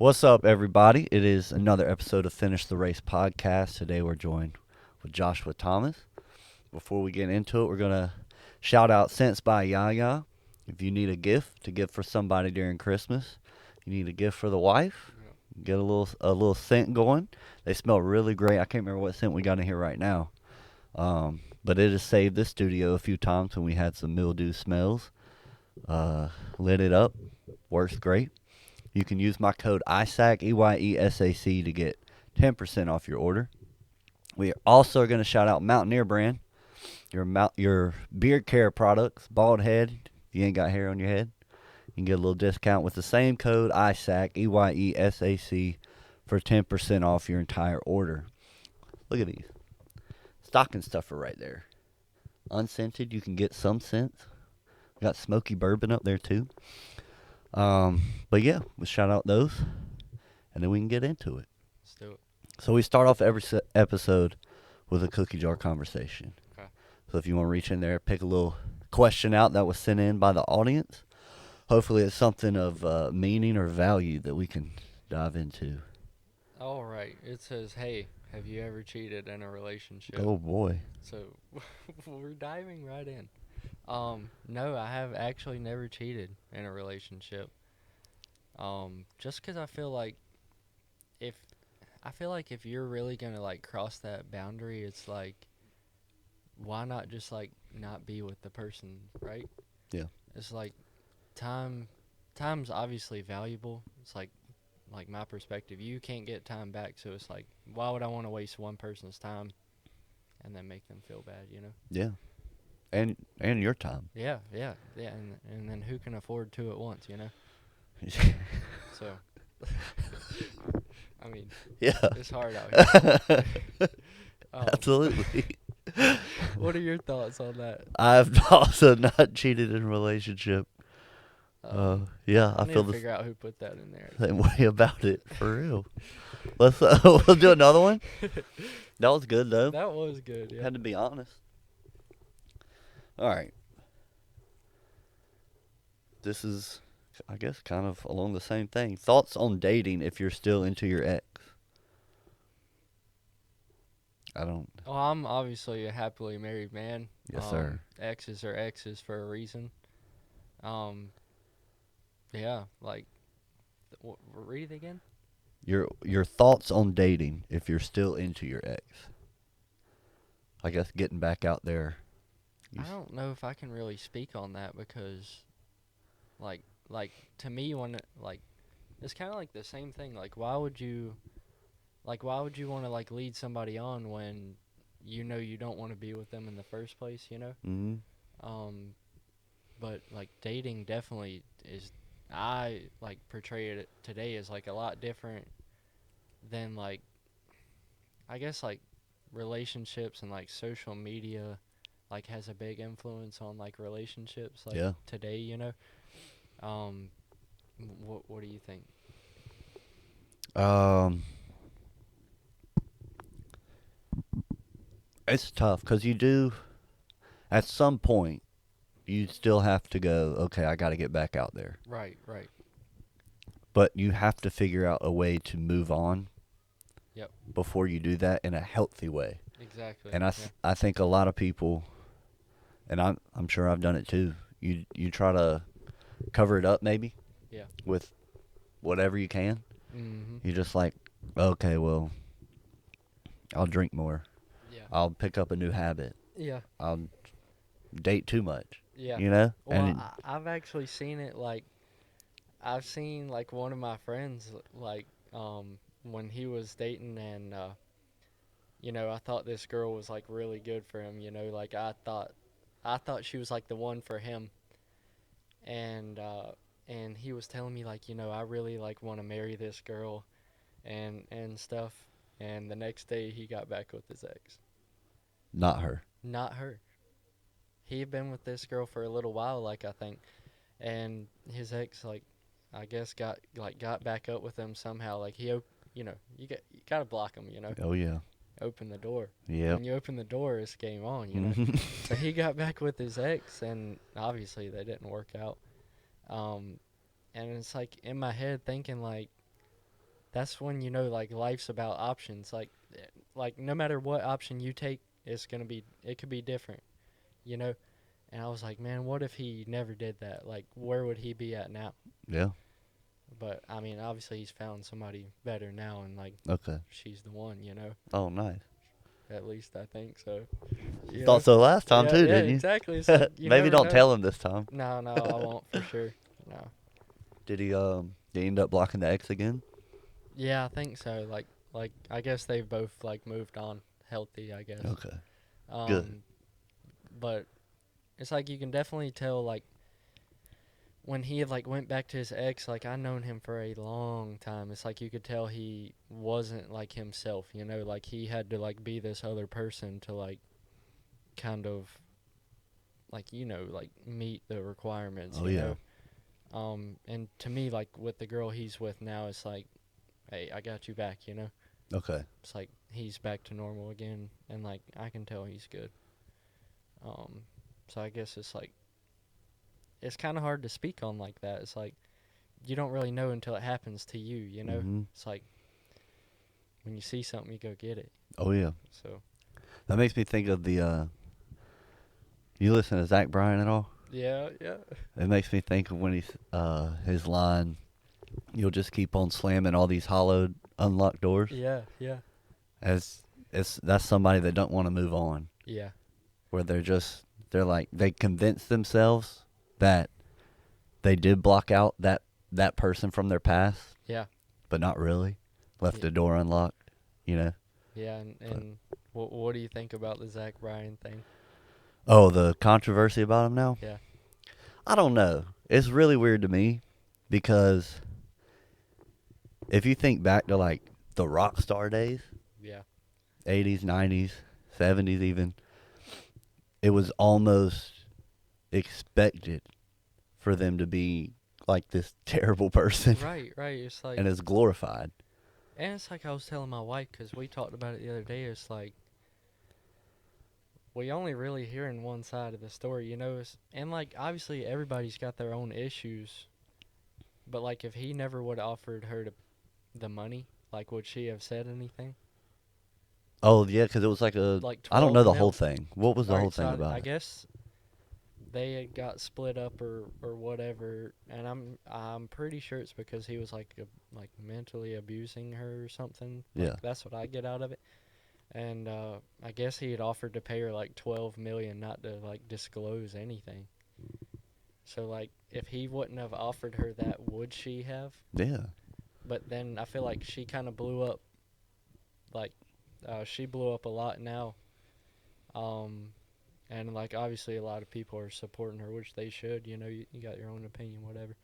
What's up, everybody? It is another episode of Finish the Race podcast. Today we're joined with Joshua Thomas. Before we get into it, we're going to shout out Scents by Yaya. If you need a gift to give for somebody during Christmas, you need a gift for the wife, get a little scent going. They smell really great. I can't remember what scent we got in here right now. But it has saved this studio a few times when we had some mildew smells. Lit it up. Works great. You can use my code ISAC, EYESAC, to get 10% off your order. We are also going to shout out Mountaineer brand, your beard care products, bald head, if you ain't got hair on your head. You can get a little discount with the same code ISAC, EYESAC, for 10% off your entire order. Look at these. Stocking stuffer right there. Unscented, you can get some scents. We got smoky bourbon up there too. But yeah, we'll shout out those, and then we can get into it. Let's do it. So we start off every episode with a cookie jar conversation. Okay. So if you want to reach in there, pick a little question out that was sent in by the audience. Hopefully it's something of meaning or value that we can dive into. All right. It says, "Hey, have you ever cheated in a relationship?" Oh boy. So we're diving right in. No, I have actually never cheated in a relationship. Just 'cause if I feel like if you're really gonna like cross that boundary, it's like, why not just like not be with the person, right? Yeah. It's like time. Time's obviously valuable. It's like my perspective. You can't get time back, so it's like, why would I want to waste one person's time and then make them feel bad, you know? Yeah. And your time. Yeah, and then who can afford two at once, you know? So, I mean, Yeah. it's hard out here. Absolutely. What are your thoughts on that? I've also not cheated in a relationship. Yeah, I need feel to the figure out who put that in there. same way about it, for real. We'll do another one. That was good though. That was good. Yeah. Had to be honest. All right. This is, I guess, kind of along the same thing. Thoughts on dating if you're still into your ex? I don't. Well, I'm obviously a happily married man. Yes, sir. Exes are exes for a reason. Yeah, like, read it again. Your thoughts on dating if you're still into your ex? I guess getting back out there. I don't know if I can really speak on that because, like to me, it's kind of like the same thing. Like, why would you want to like lead somebody on when you know you don't want to be with them in the first place? You know. Mm-hmm. But like dating definitely is. I like portray it today as like a lot different than like, I guess like relationships and like social media like has a big influence on like relationships like Yeah. today, you know. What do you think? It's tough because you do, at some point, you still have to go, okay, I got to get back out there. Right. But you have to figure out a way to move on. Yep. Before you do that in a healthy way. Exactly. And I think a lot of people, and I'm sure I've done it too. You try to cover it up maybe. Yeah. With whatever you can. Mm-hmm. You're just like, okay, well, I'll drink more. Yeah. I'll pick up a new habit. Yeah. I'll date too much. Yeah. You know? Well, and I've actually seen it like, I've seen like one of my friends like when he was dating and you know, I thought this girl was like really good for him, you know, like I thought she was like the one for him. And he was telling me like, you know, I really like want to marry this girl and stuff. And the next day he got back with his ex. not her. Not her. He had been with this girl for a little while, like I think, and his ex like I guess got back up with him somehow. Like you know, you gotta block him, you know. Oh yeah. Open the door. Yeah. When you open the door, it's game on, you know. So he got back with his ex, and obviously they didn't work out. And it's like in my head thinking like, that's when you know like life's about options. Like no matter what option you take, it could be different, you know. And I was like, man, what if he never did that? Like, where would he be at now? Yeah. But I mean, obviously he's found somebody better now, and like Okay. she's the one, you know. Oh, nice. At least I think so. You You thought know. so last time Yeah, too, yeah, didn't exactly. It's you? like you Maybe never don't know. tell him this time. No, no, I won't for sure. No. Did he end up blocking the X again? Yeah, I think so. Like I guess they've both like moved on healthy, I guess. Okay. Good. Um, but it's like you can definitely tell like when he like went back to his ex, like I known him for a long time. It's like you could tell he wasn't like himself, you know, like he had to like be this other person to like kind of like like meet the requirements, Oh you yeah. know. And to me, like with the girl he's with now, it's like, hey, I got you back, you know. Okay. It's like he's back to normal again, and like I can tell he's good. Um, so I guess it's like it's kind of hard to speak on like that. It's like you don't really know until it happens to you, you know. Mhm. It's like when you see something, you go get it. Oh yeah. So That makes me think of the. You listen to Zach Bryan at all? yeah, yeah, It makes me think of when his line, "You'll just keep on slamming all these hollowed, unlocked doors." yeah, yeah, As that's somebody that don't want to move on, yeah, where they're like they convince themselves that they did block out that person from their past, yeah, but not really. Left yeah, the door unlocked, you know. yeah. And But what do you think about the Zach Bryan thing? oh, the controversy about him now. Yeah, I don't know. It's really weird to me because if you think back to like the rock star days, yeah, 80s, 90s, 70s even, it was almost expected for them to be like this terrible person right, right. It's like, and it's glorified. and it's like I was telling my wife because we talked about it the other day. It's like we only really hearing one side of the story, you know. And like obviously everybody's got their own issues, but like if he never would have offered her the money, like would she have said anything? Oh, yeah, because it was like Like I don't know 12 the whole mil. thing. What was All the whole right, so thing about I it? guess they had got split up or whatever, and I'm pretty sure it's because he was like mentally abusing her or something. Like Yeah. that's what I get out of it. And I guess he had offered to pay her like 12 million, not to like disclose anything. So like, if he wouldn't have offered her that, would she have? Yeah. But then I feel like she kind of blew up. Like, she blew up a lot now. Um, and like obviously a lot of people are supporting her, which they should. You know, you got your own opinion, whatever.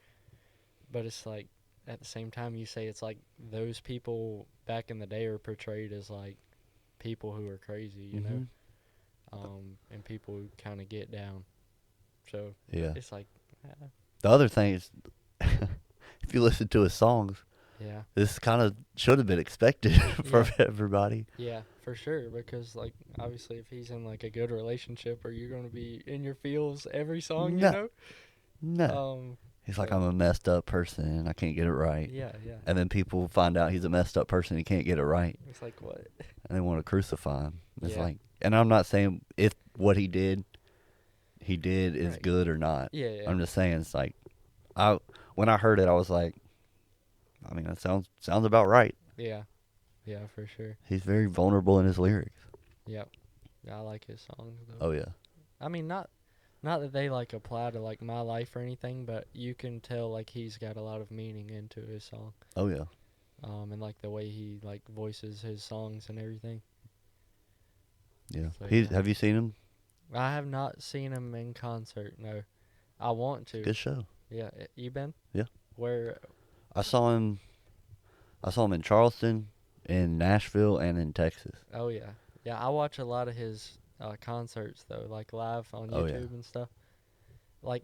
But it's like at the same time, you say it's like those people back in the day are portrayed as like people who are crazy, you know, Mhm. and people who kind of get down. So Yeah. it's like, The other thing is, if you listen to his songs, yeah, this kind of should have been expected from yeah, everybody. yeah, for sure. Because like obviously, if he's in like a good relationship, are you gonna be in your feels every song? You No, know. no. Um. He's like, So I'm a messed up person and I can't get it right. yeah, yeah. And then people find out he's a messed up person and he can't get it right. It's like what? And they want to crucify him. It's Yeah. like, and I'm not saying if what he did is Right. good or not. Yeah, yeah, I'm just saying it's like, I when I heard it, I was like, I mean, that sounds about right. yeah, yeah, for sure. He's very vulnerable in his lyrics. Yep. Yeah, I like his songs though. Oh yeah, I mean, not that they like apply to like my life or anything, but you can tell like he's got a lot of meaning into his song. oh yeah, And like the way he like voices his songs and everything. yeah. So He's yeah. have you seen him? I have not seen him in concert. No, I want to. Good show. Yeah, you been? Yeah. Where? I saw him. I saw him in Charleston, in Nashville, and in Texas. Oh yeah, yeah. I watch a lot of his concerts though, like live on Oh yeah, YouTube and stuff. Like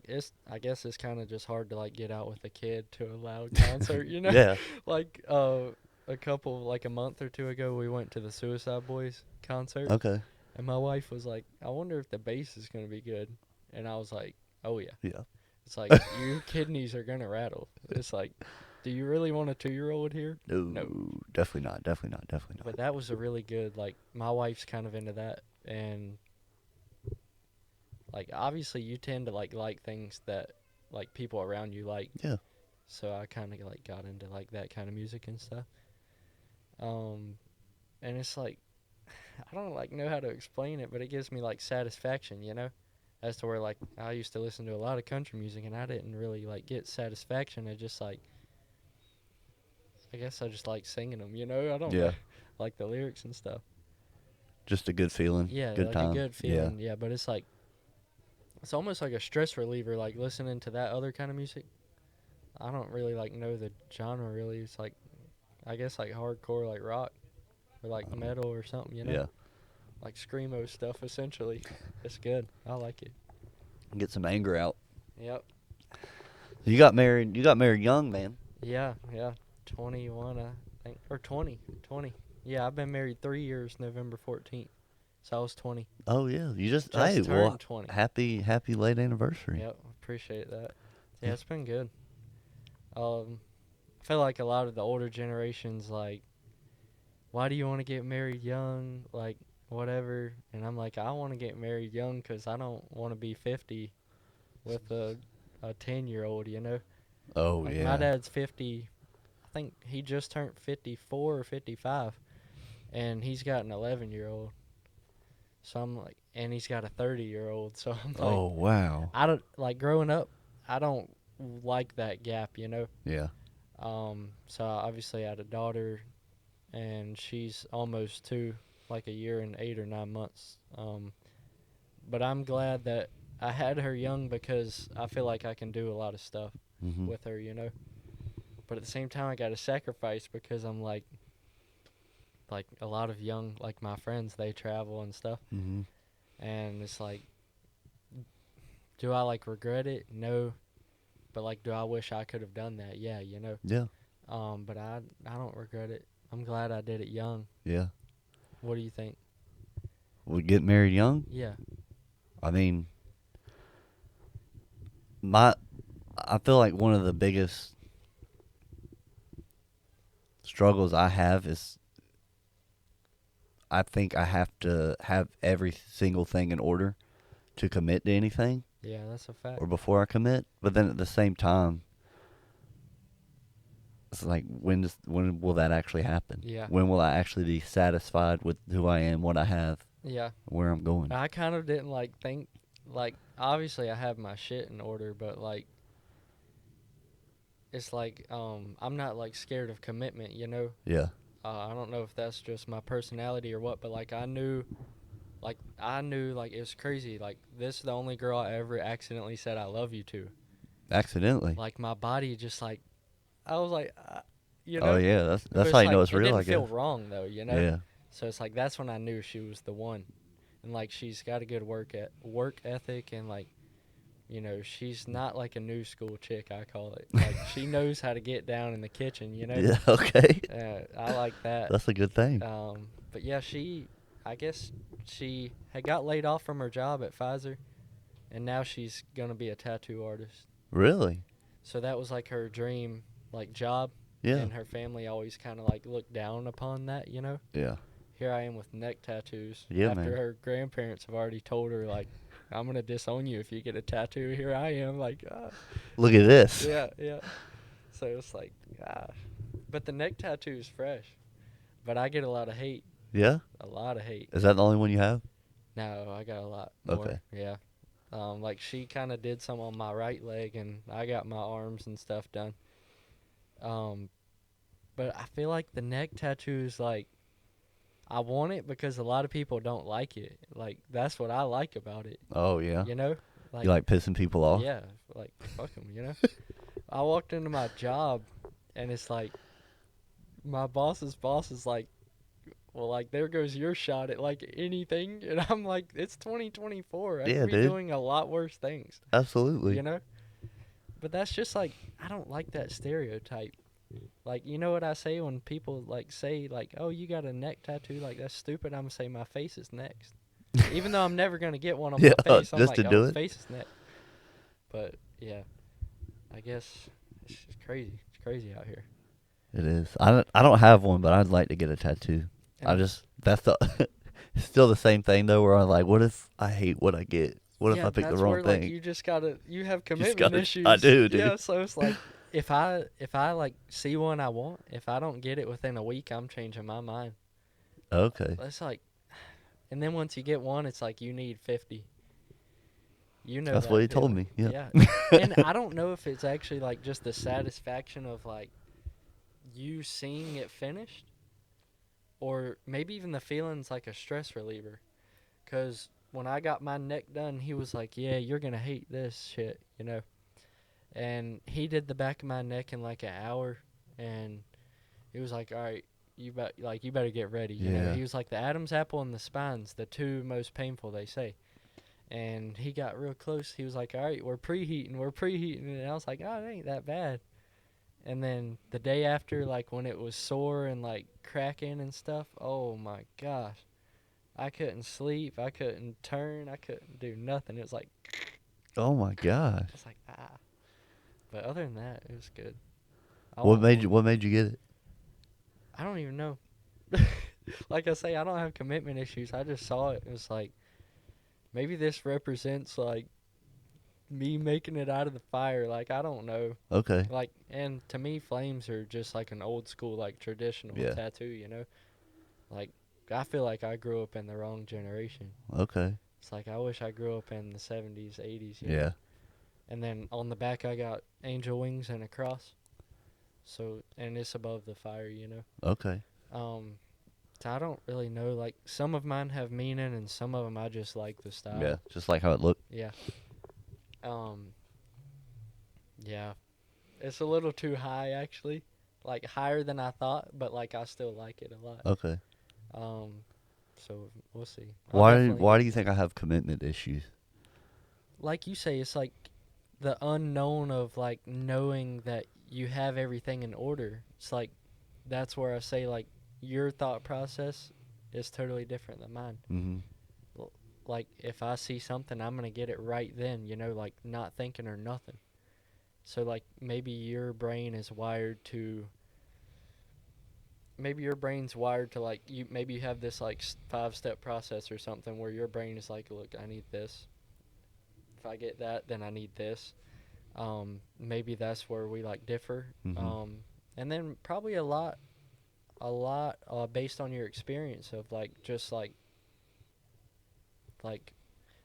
I guess it's kind of just hard to like get out with a kid to a loud concert, you know? yeah. Like like a month or two ago, we went to the Suicide Boys concert, Okay. and my wife was like, "I wonder if the bass is gonna be good," and I was like, "Oh yeah." Yeah. It's like your kidneys are gonna rattle. It's like Do you really want a 2-year-old here? No, No. definitely not. Definitely not. Definitely But not. that was a really good, like, my wife's kind of into that. And, like, obviously you tend to, like things that, like, people around you like. Yeah. So I kind of, like, got into, like, that kind of music and stuff. Um, and it's, like, I don't, like, know how to explain it, but it gives me, like, satisfaction, you know? As to where, like, I used to listen to a lot of country music and I didn't really, like, get satisfaction. It just, like, I guess I just like singing them, you know? I don't know. Yeah. Like the lyrics and stuff. Just a good feeling. Yeah, Good like a time. good Yeah. feeling. Yeah, but it's like, it's almost like a stress reliever, like listening to that other kind of music. I don't really, like, know the genre really. It's like, I guess, like hardcore, like rock or like metal or something, you know? Yeah. Like screamo stuff, essentially. It's good. I like it. Get some anger out. Yep. You got married. You got married young, man. Yeah, yeah. 21, I think. Or 20. 20. Yeah, I've been married 3 years, November 14th. So I was 20. Oh yeah. You just Just hey, well, turned 20. happy late anniversary. Yep, appreciate that. Yeah, Yeah. it's been good. I feel like a lot of the older generations, like, why do you want to get married young? Like, whatever. And I'm like, I want to get married young because I don't want to be 50 with a 10-year-old, you know? Oh Like, my yeah. dad's 50. I think he just turned 54 or 55. And he's got an 11-year-old. So I'm like, and he's got a 30-year-old. So I'm like, Oh wow. I don't, like, growing up, I don't like that gap, you know? Yeah. So obviously I had a daughter, and she's almost 2, like a year and 8 or 9 months. But I'm glad that I had her young because I feel like I can do a lot of stuff Mhm. with her, you know. But at the same time, I got to sacrifice because I'm like a lot of young, like my friends, they travel and stuff, Mhm. and it's like, do I, like, regret it? No. But, like, do I wish I could have done that? Yeah, you know. Yeah. But I don't regret it. I'm glad I did it young. Yeah. What do you think? We get married young. Yeah. I mean, my I feel like one of the biggest struggles I have is I think I have to have every single thing in order to commit to anything Yeah, that's a fact. or before I commit. But then at the same time, it's like when will that actually happen? Yeah. When will I actually be satisfied with who I am, what I have, Yeah. where I'm going? I kind of didn't, like, think, like, obviously I have my shit in order, but, like, it's like, I'm not, like, scared of commitment, you know? Yeah. I don't know if that's just my personality or what, but, like, I knew, like, it was crazy. Like, this is the only girl I ever accidentally said I love you to. Accidentally. Like, my body just, like, I was like, you Oh know? yeah, But that's how it's you know like, it's it real, didn't I guess. feel wrong, though, you know? Yeah. So it's like, that's when I knew she was the one. And, like, she's got a good work ethic, and, like, you know, she's not like a new school chick, I call it. Like, she knows how to get down in the kitchen, you know? Yeah. Okay. I like that. That's a good thing. But yeah, I guess she had got laid off from her job at Pfizer, and now she's going to be a tattoo artist. Really? So that was like her dream, like, job. Yeah. And her family always kind of, like, looked down upon that, you know? Yeah. Here I am with neck tattoos. Yeah, after man. her grandparents have already told her, like, I'm going to disown you if you get a tattoo. Here I am, like, Look at this. yeah, yeah. So it's like, gosh. But the neck tattoo is fresh. But I get a lot of hate. Yeah? A lot of hate. Is that the only one you have? No, I got a lot more. Okay. Yeah. Like, she kind of did some on my right leg, and I got my arms and stuff done. But I feel like the neck tattoo is, like, I want it because a lot of people don't like it. Like, that's what I like about it. Oh yeah. You know? Like, You like pissing people off? yeah, like, fuck them, you know? I walked into my job, and it's like, my boss's boss is like, well, like, there goes your shot at, like, anything. And I'm like, it's 2024. I Yeah, could be dude. doing a lot worse things, Absolutely. you know? But that's just, like, I don't like that stereotype. Like, you know what I say when people, like, say, like, oh, you got a neck tattoo? Like, that's stupid. I'm going to say my face is next. Even though I'm never going to get one on Yeah, my face, I'm just like, to oh, do his it. face is next. But, yeah, I guess it's just crazy. It's crazy out here. It is. I don't have one, but I'd like to get a tattoo. And That's the it's still the same thing though. Where I'm like, what if I hate what I get? What if yeah, I pick the that's wrong where like thing? you just gotta you have Just commitment gotta. I issues. do, dude. Yeah, so it's like if I like see one I want, if I don't get it within a week, I'm changing my mind. Okay. It's like, and then once you get one, it's like you need 50. You know That's what that he told feeling. me. Yep. Yeah. And I don't know if it's actually like just the satisfaction of like you seeing it finished or maybe even the feeling's like a stress reliever. Cause when I got my neck done, he was like, "Yeah, you're gonna hate this shit," you know. And he did the back of my neck in like an hour, and he was like, "All right, you better get ready," you know. Yeah. He was like, "The Adam's apple and the spine's the two most painful," they say. And he got real close. He was like, "All right, we're preheating," and I was like, "Oh, it ain't that bad." And then the day after, like when it was sore and like cracking and stuff, oh my gosh. I couldn't sleep. I couldn't turn. I couldn't do nothing. It was like, Oh my I gosh. was like, ah. But other than that, it was good. I What want made you? more. What made you get it? I don't even know. Like I say, I don't have commitment issues. I just saw it. It was like, maybe this represents like me making it out of the fire. Like, I don't know. Okay. Like, and to me, flames are just like an old school, like traditional Yeah. tattoo, you know? Like, I feel like I grew up in the wrong generation. Okay. It's like I wish I grew up in the 70s, 80s, you know? Yeah. And then on the back, I got angel wings and a cross. So, and it's above the fire, you know? Okay. Um, so I don't really know. Like, some of mine have meaning, and some of them I just like the Yeah. style. Just like how it looked. Yeah. Um, yeah. It's a little too high, actually. Like, higher than I thought, but, like, I still like it a lot. Okay. Um, so we'll see. I'll Why? definitely Why get do you more. think I have commitment issues? Like you say, it's like the unknown of, like, knowing that you have everything in order. It's like, that's where I say, like, your thought process is totally different than mine. Mm-hmm. Like, if I see something, I'm going to get it right then, you know, like, not thinking or nothing. So, like, maybe your brain's wired to, like, maybe you have this, like, 5-step process or something where your brain is like, look, I need this. If I get that, then I need this. Maybe that's where we, like, differ. Mm-hmm. And then probably based on your experience of, like, just, like,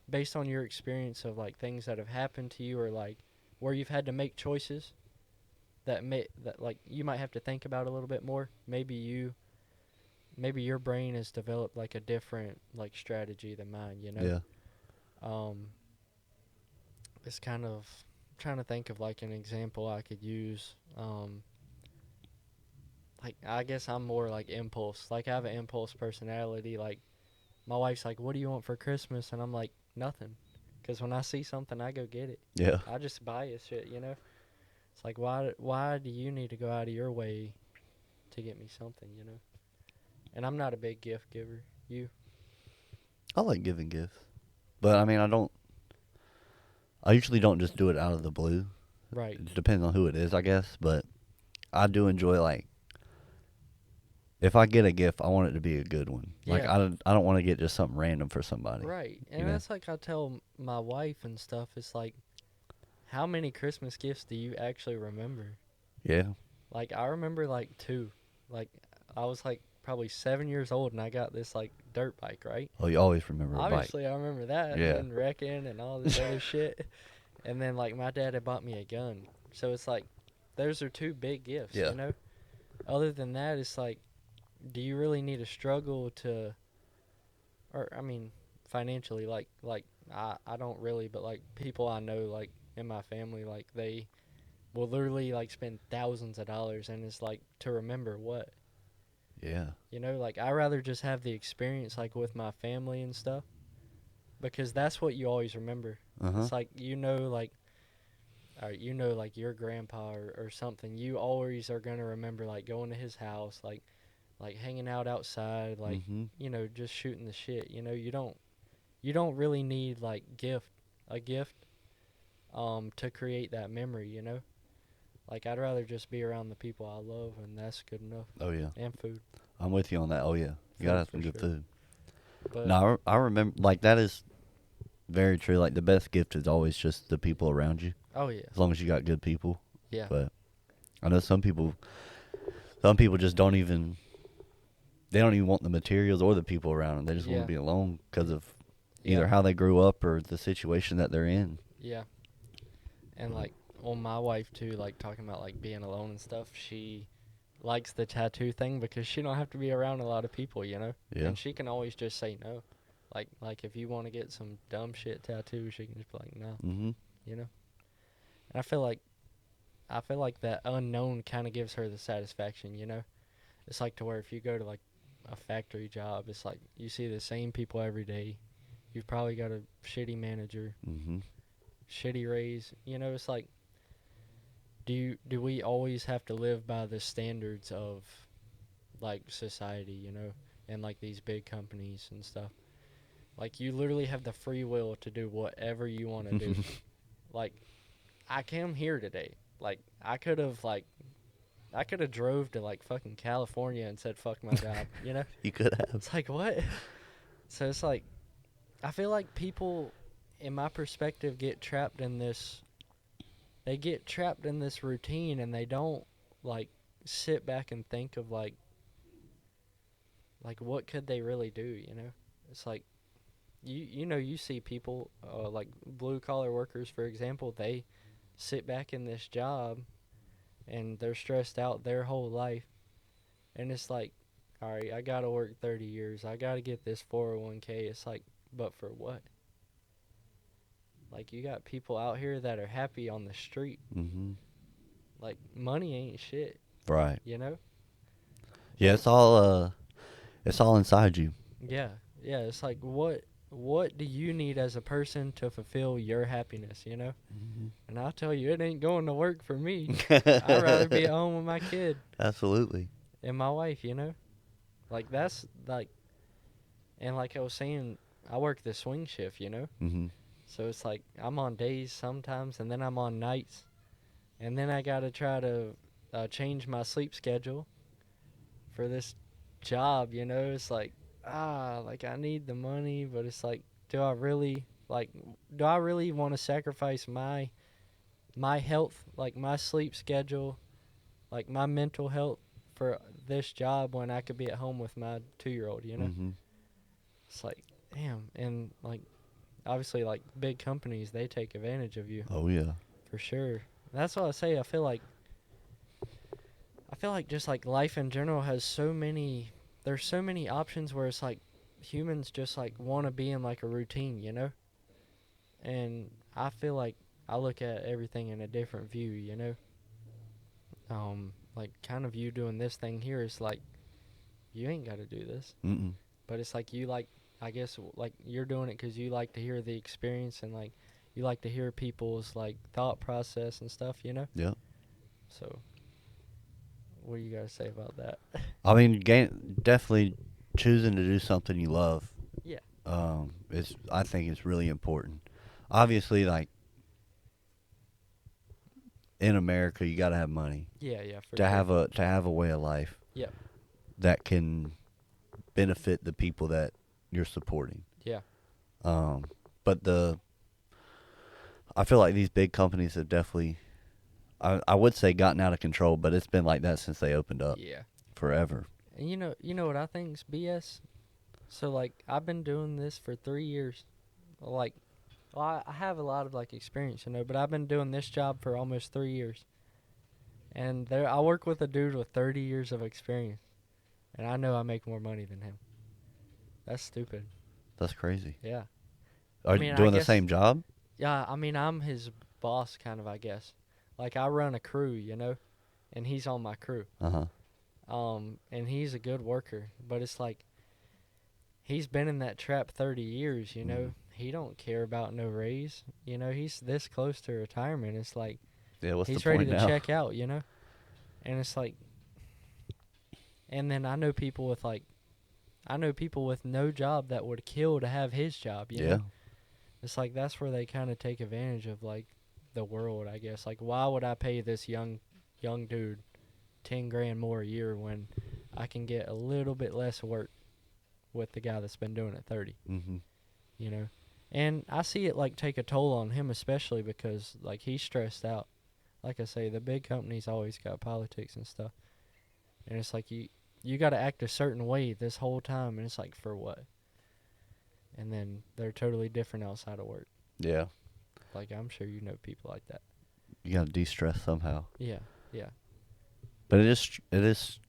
based on your experience of, like, things that have happened to you or, like, where you've had to make choices that like you might have to think about a little bit more. Maybe your brain has developed like a different like strategy than mine, you know. Yeah. Um it's kind of trying to think of like an example I could use. Like I guess I'm more like impulse. Like I have an impulse personality. Like my wife's like, "What do you want for Christmas?" And I'm like, "Nothing." Cuz when I see something, I go get it. Yeah. I just buy it shit, you know. It's like why do you need to go out of your way to get me something, you know? And I'm not a big gift giver. You? I like giving gifts, but I mean, I don't. I usually don't just do it out of the blue. Right. It depends on who it is, I guess. But I do enjoy like if I get a gift, I want it to be a good one. Like Yeah. I don't want to get just something random for somebody. Right. You And know? that's like I tell my wife and stuff. It's like, how many Christmas gifts do you actually remember? Yeah. Like, I remember like two. Like, I was like probably 7 years old and I got this like dirt bike, right? Oh, you always remember a bike. Obviously, I remember that Yeah. and wrecking and all this other shit. And then like my dad had bought me a gun. So it's like, those are two big gifts, Yeah. you know? Other than that, it's like, do you really need to struggle to, or I mean, financially? Like I don't really, but like people I know, like in my family, like they will literally like spend thousands of dollars, and it's like to remember what, Yeah. you know? Like I rather just have the experience like with my family and stuff, because that's what you always remember. Uh huh. It's like like, all right, like your grandpa or something. You always are gonna remember like going to his house, like hanging out outside, like Mm-hmm. just shooting the shit. You don't really need like a gift to create that memory. Like, I'd rather just be around the people I love, and that's good enough. Oh yeah, And food. I'm with you on that. Oh yeah, you gotta Food have for some good sure. food. But, No, I remember like that is very true. Like the best gift is always just the people around you, oh, yeah. as long as you got good people. Yeah. But I know some people just don't even they don't even want the materials or the people around them. They just want to Yeah. be alone because of Yeah. either how they grew up or the situation that they're in. Yeah. And, But like, well, my wife, too, like, talking about, like, being alone and stuff, she likes the tattoo thing because she don't have to be around a lot of people, you know? yeah, And she can always just say no. Like if you want to get some dumb shit tattoo, she can just be like, no, mhm, you know? And I feel like that unknown kind of gives her the satisfaction, you know? It's like to where if you go to, like, a factory job, it's like you see the same people every day. You've probably got a shitty manager, mhm, shitty raise. You know, it's like, do we always have to live by the standards of, like, society, you know, and, like, these big companies and stuff? Like, you literally have the free will to do whatever you want to do. Like, I came here today. Like, I could have drove to, like, fucking California and said fuck my job, you know? you could have. It's like, what? So it's like, I feel like people, in my perspective, they get trapped in this routine, and they don't, like, sit back and think of, like what could they really do, you know? It's like, you see people, like blue collar workers, for example, they sit back in this job and they're stressed out their whole life, and it's like, all right, I gotta work 30 years, I gotta get this 401k. It's like, but for what? Like, you got people out here that are happy on the street. Mhm. Like, money ain't shit, Right. you know? Yeah, Like, it's all inside you. yeah, yeah. It's like, what do you need as a person to fulfill your happiness, you know? And I'll tell you, it ain't going to work for me. I'd rather be at home with my kid Absolutely. and my wife, you know? Like, that's like, and like I was saying, I work the swing shift, you know? Mhm. So it's like I'm on days sometimes, and then I'm on nights, and then I gotta try to change my sleep schedule for this job, you know? It's like, like, I need the money, but it's like, do I really, like, do I really want to sacrifice my health, like my sleep schedule, like my mental health for this job when I could be at home with my 2-year-old, you know? Mhm. It's like, damn. And, like, obviously, like, big companies, they take advantage of you Oh yeah. for sure. That's what I say. I feel like just, like, life in general has there's so many options where it's like humans just, like, want to be in, like, a routine, you know? And I feel like I look at everything in a different view, you know? Like, kind of you doing this thing here is like, you ain't got to do this. Mm. But it's like, you like, I guess, like, you're doing it because you like to hear the experience, and, like, you like to hear people's, like, thought process and stuff, you know? Yeah. So, what do you got to say about that? I mean, definitely choosing to do something you love. Yeah. Is I think it's really important. Obviously, like in America, you got to have money Yeah, yeah, for to sure. have a way of life Yep. that can benefit the people that you're supporting. Yeah. Um, but I feel like these big companies have definitely, I would say, gotten out of control. But it's been like that since they opened up Yeah. forever. And you know what I think's BS? So, like, I've been doing this for 3 years. Like, well, I have a lot of, like, experience, you know, but I've been doing this job for almost 3 years. And I work with a dude with 30 years of experience, and I know I make more money than him. That's stupid. That's crazy. Yeah. I Are you mean, I doing the guess, same job? yeah, I mean, I'm his boss, kind of, I guess. Like, I run a crew, you know, and he's on my crew. Uh huh. And he's a good worker, but it's like, he's been in that trap 30 years, you know. Mm. He don't care about no raise. You know, he's this close to retirement. It's like, Yeah. What's the he's ready point to now? check out, you know. And it's like, and then I know people with no job that would kill to have his job, you Yeah. know. It's like, that's where they kind of take advantage of, like, the world, I guess. Like, why would I pay this young young dude 10 grand more a year when I can get a little bit less work with the guy that's been doing it 30, Mm-hmm. you know? And I see it like take a toll on him, especially because like he's stressed out. Like I say, the big companies always got politics and stuff. And it's like you got to act a certain way this whole time, and it's like for what? And then they're totally different outside of work. Yeah. Like I'm sure you know people like that. You gotta de-stress somehow. Yeah, yeah, But it is.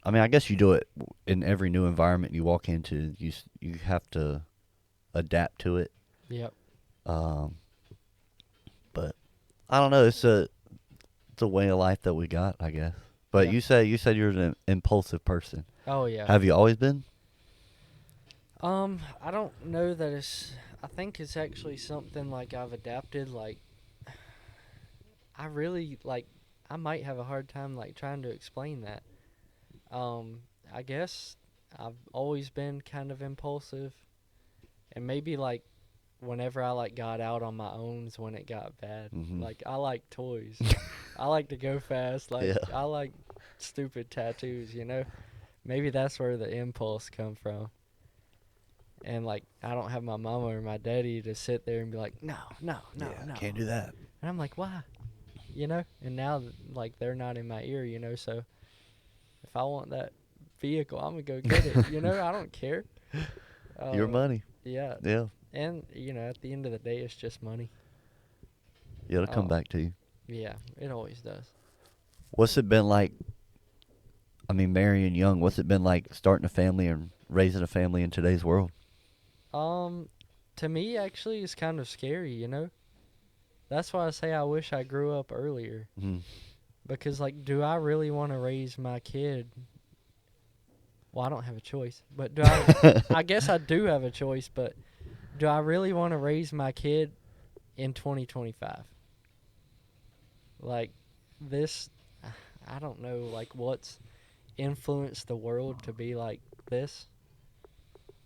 I mean, I guess you do it in every new environment you walk into. You have to adapt to it. yep, Um, but I don't know. It's a way of life that we got, I guess. But yeah. you said you're an impulsive person. Oh yeah. Have you always been? I don't know that it's. I think it's actually something like I've adapted. Like I really like. I might have a hard time like trying to explain that. Um, I guess I've always been kind of impulsive, and maybe like whenever I like got out on my own is when it got bad. Mm-hmm. Like I like toys. I like to go fast. Like Yeah. I like stupid tattoos. Maybe that's where the impulse come from. And like I don't have my mama or my daddy to sit there and be like, no, no, no, Yeah. no. Can't do that. And I'm like, why? And now like they're not in my ear. So if I want that vehicle, I'm gonna go get it. I don't care. Your Uh, money. yeah, Yeah. and at the end of the day, it's just money. It'll come Uh, back to you. yeah, it always does. What's it been like? I mean, marrying young. What's it been like starting a family and raising a family in today's world? Um, to me, actually, it's kind of scary. That's why I say I wish I grew up earlier. Mm-hmm. Because, like, do I really want to raise my kid? Well, I don't have a choice. But do I? I guess I do have a choice, but do I really want to raise my kid in 2025? Like, this, I don't know, like, what's influenced the world to be like this.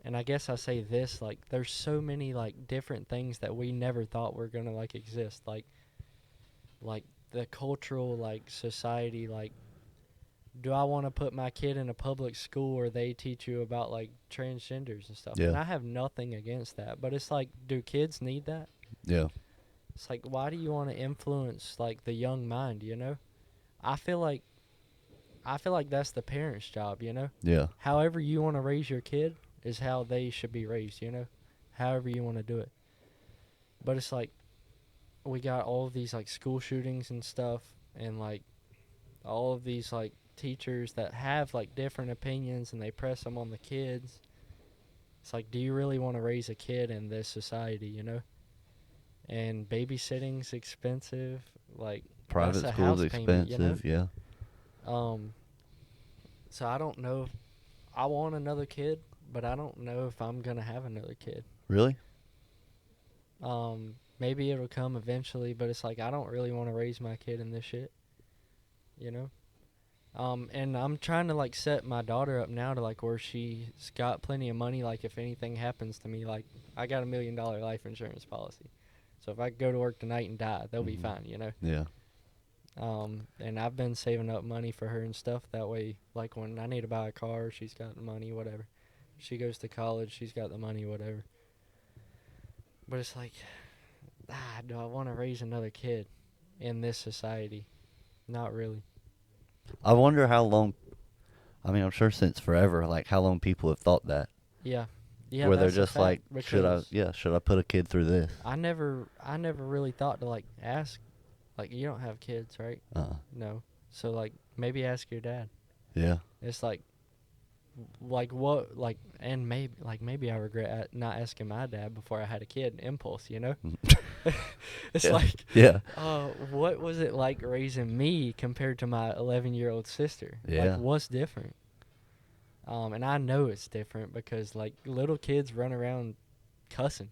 And I guess I say this, like, there's so many, like, different things that we never thought were going to, like, exist. Like, the cultural, like, society, like, do I want to put my kid in a public school where they teach you about like transgenders and stuff? And Yeah. I have nothing against that, but it's like, do kids need that? Yeah. It's like, why do you want to influence like the young mind? I feel like that's the parent's job. Yeah. However you want to raise your kid is how they should be raised. However you want to do it. But it's like we got all of these like school shootings and stuff, and like all of these like teachers that have like different opinions and they press them on the kids. It's like, do you really want to raise a kid in this society? And babysitting's expensive. Like that's Private a school's house payment. expensive. Yeah. Um. So I don't know if I want another kid, but I don't know if I'm gonna have another kid. Really? Maybe it'll come eventually, but it's like I don't really want to raise my kid in this shit. You know. And I'm trying to like set my daughter up now to like where she's got plenty of money. Like if anything happens to me, like I got $1 million life insurance policy, so if I go to work tonight and die, they'll be fine. Yeah. And I've been saving up money for her and stuff. That way, like when I need to buy a car, she's got the money, whatever. She goes to college, she's got the money, whatever. But it's like, do I want to raise another kid in this society? Not really. I wonder how long. I mean, I'm sure since forever, like how long people have thought that. Yeah. Yeah, where they're that's a just like, fact, should I? because Yeah, should I put a kid through this? I never really thought to like ask, like, you don't have kids, right? No. So like maybe ask your dad. Yeah. It's like what, like, and maybe I regret not asking my dad before I had a kid. Impulse. It's Yeah. like, Yeah. what was it like raising me compared to my 11-year-old sister? Yeah. Like, what's different? And I know it's different because like little kids run around cussing.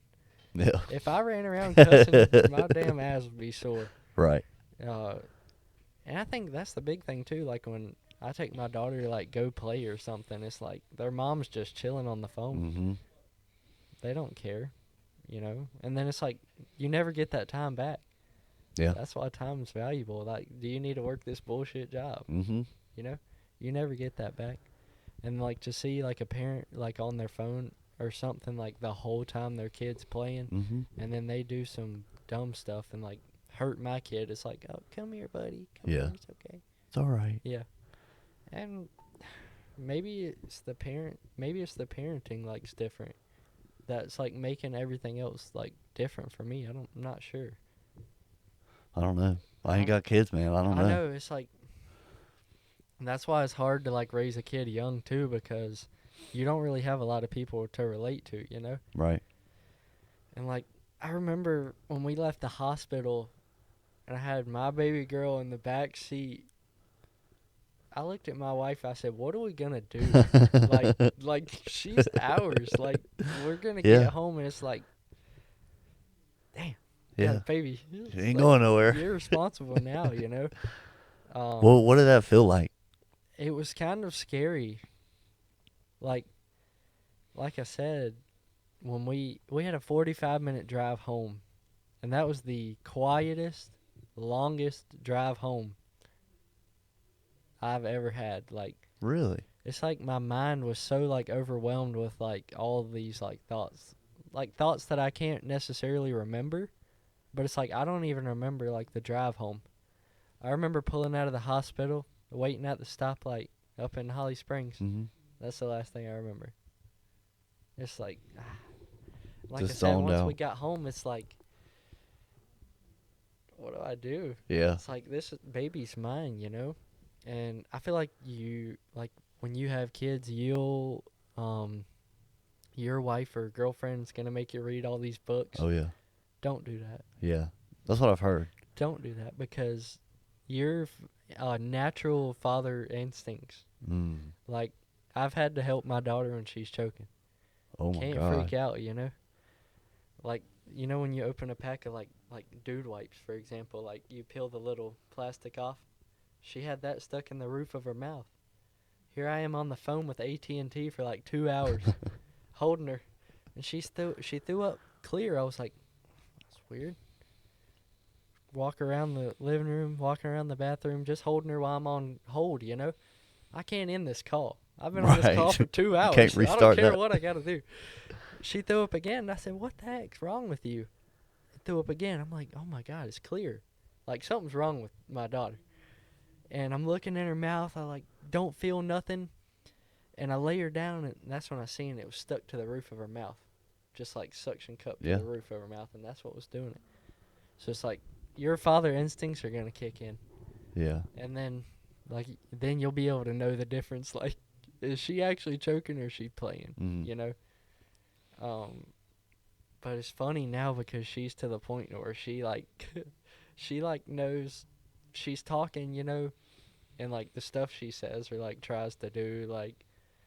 Yeah. If I ran around cussing, my damn ass would be sore. Right. And I think that's the big thing too. Like when I take my daughter to like go play or something, it's like their mom's just chilling on the phone. Mm-hmm. They don't care, And then it's like you never get that time back. Yeah. That's why time is valuable. Like, do you need to work this bullshit job? Mm-hmm. You know, you never get that back. And like to see like a parent like on their phone or something like the whole time their kid's playing, Mm-hmm. and then they do some dumb stuff and like hurt my kid. It's like, oh, come here, buddy, come Yeah. here, it's okay. It's all right. Yeah, and maybe it's the parenting like's different. That's like making everything else like different for me. I'm not sure. I don't know. I ain't I'm, got kids, man. I don't I know. know it's like that's why it's hard to like raise a kid young too, because you don't really have a lot of people to relate to, you know? Right. And like I remember when we left the hospital and I had my baby girl in the back seat, I looked at my wife, I said, "What are we going to do?" like like she's ours. Like we're going to Yeah. get home and it's like, "Damn, got a Yeah. baby." You It's ain't like going nowhere. you're responsible now, you know? Well, what did that feel like? It was kind of scary. Like like I said, when we had a 45-minute drive home, and that was the quietest, longest drive home I've ever had. Like Really? it's like my mind was so like overwhelmed with like all of these like thoughts that I can't necessarily remember, but it's like I don't even remember like the drive home. I remember pulling out of the hospital, waiting at the stoplight up in Holly Springs. Mm-hmm. That's the last thing I remember. It's like I Just said, zoned once we out. got home, it's like, what do I do? Yeah. It's like this baby's mine, you know? And I feel like when you have kids, um your wife or girlfriend's going to make you read all these books. Oh yeah. Don't do that. Yeah. That's what I've heard. Don't do that because your natural father instincts. Mm. Like I've had to help my daughter when she's choking. Oh my Can't God. freak out, you know? Like when you open a pack of like dude wipes, for example, like you peel the little plastic off. She had that stuck in the roof of her mouth. Here I am on the phone with AT&T for like 2 hours, holding her, and she threw up clear. I was like, that's weird. Walk around the living room, walking around the bathroom, just holding her while I'm on hold. You know, I can't end this call. I've been on this call for 2 You hours. can't I don't restart care that. what I gotta do. She threw up again, and I said, "What the heck's wrong with you?" Threw up again. I'm like, "Oh my God, it's clear. Like something's wrong with my daughter." And I'm looking in her mouth. I like don't feel nothing. And I lay her down, and that's when I seen it was stuck to the roof of her mouth, just like suction cup to Yeah. the roof of her mouth, and that's what was doing it. So it's like your father instincts are gonna kick in, Yeah. and then you'll be able to know the difference. Like, is she actually choking or is she playing? Mm. You know. But it's funny now because she's to the point where she like, she like knows she's talking, you know, and like the stuff she says or like tries to do, like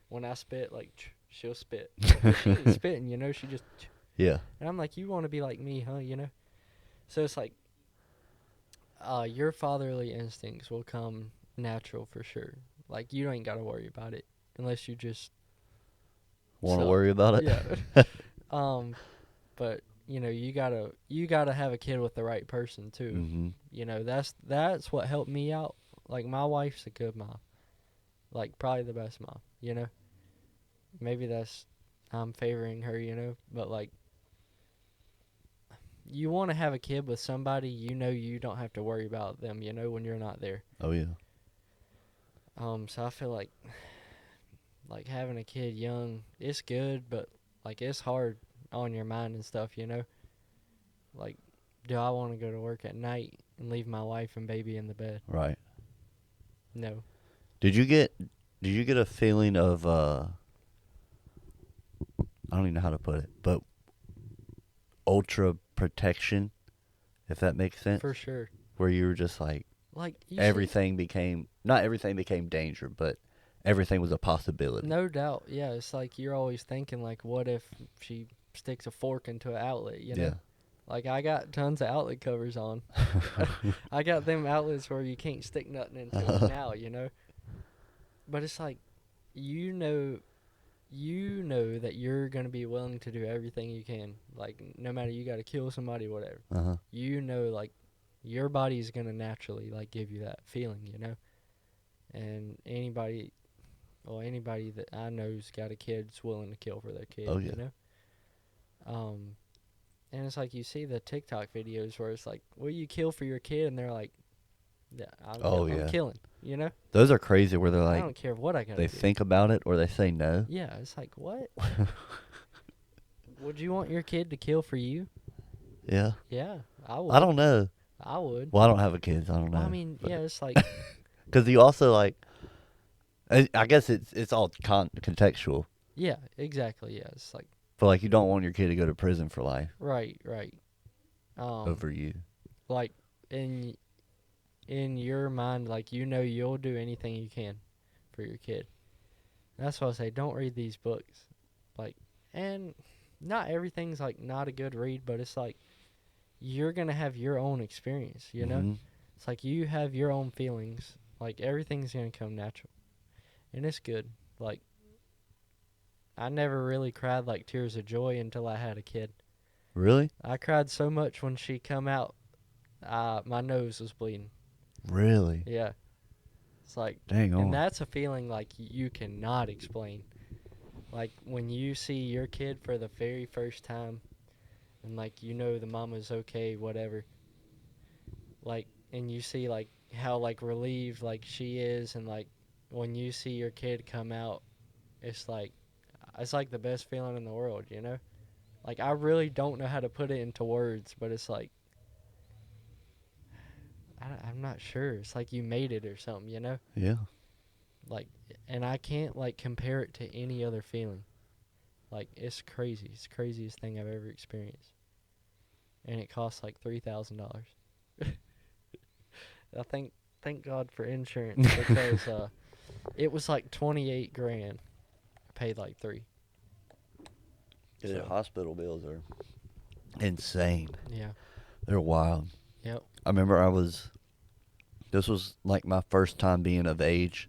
when I spit, like she'll spit. But she ain't spitting, you know. She just. Yeah. And I'm like, you want to be like me, huh? You know. So it's like, your fatherly instincts will come natural for sure. Like you ain't got to worry about it unless you just. Want to Suck. worry about it? Yeah. But you gotta have a kid with the right person too. Mm-hmm. You know, that's what helped me out. Like my wife's a good mom. Like probably the best mom, you know? Maybe that's I'm favoring her, you know, but like you want to have a kid with somebody you know you don't have to worry about them, you know, when you're not there. Oh yeah. So I feel like having a kid young, it's good, but like it's hard on your mind and stuff, you know? Like do I want to go to work at night and leave my wife and baby in the bed? Right. No. Did you get a feeling of I don't even know how to put it, but ultra protection, if that makes sense? For sure. Where you were just like Like everything became not everything became danger, but everything was a possibility. No doubt. Yeah, it's like you're always thinking like what if she sticks a fork into an outlet, you know? Yeah. Like I got tons of outlet covers on. I got them outlets where you can't stick nothing into them now, you know? But it's like you know that you're going to be willing to do everything you can. Like no matter you got to kill somebody whatever. Uh-huh. You know like your body's gonna naturally like give you that feeling, you know. And anybody that I know's got a kid's willing to kill for their kid, Oh you yeah. know. Um, and it's like you see the TikTok videos where it's like, "Will you kill for your kid?" And they're like, "Yeah, Oh I'm yeah. killing," you know. Those are crazy where they're I like don't care what I gotta they do. think about it or they say no. Yeah, it's like, what? Would you want your kid to kill for you? Yeah. Yeah, I I would. don't know. I would. Well, I don't have a kid, so I don't Well, I know. mean, But yeah, it's like, because you also like, I guess it's all contextual. yeah, exactly. Yeah, it's like, But like, you don't want your kid to go to prison for life right, right. Um, over you. like in in your mind, like you'll do anything you can for your kid. That's why I say don't read these books. Like, and not everything's like not a good read, but it's like you're gonna have your own experience. You know, Hmm. it's like you have your own feelings. Like everything's gonna come natural, and it's good. Like I never really cried like tears of joy until I had a kid. Really? I cried so much when she come out, my nose was bleeding. Really? Yeah, it's like, Dang and on. that's a feeling like you cannot explain. Like when you see your kid for the very first time, and like the mama's okay, whatever. Like, and you see like how like relieved like she is, and like when you see your kid come out, it's like the best feeling in the world, you know. Like I really don't know how to put it into words, but it's like I'm not sure. It's like you made it or something, you know? Yeah. Like, and I can't like compare it to any other feeling. Like it's crazy. It's the craziest thing I've ever experienced. And it costs like $3,000. I thank God for insurance because it was like 28 grand. I paid like 3. Yeah, So, hospital bills are insane. yeah. They're wild. Yep. I remember this was like my first time being of age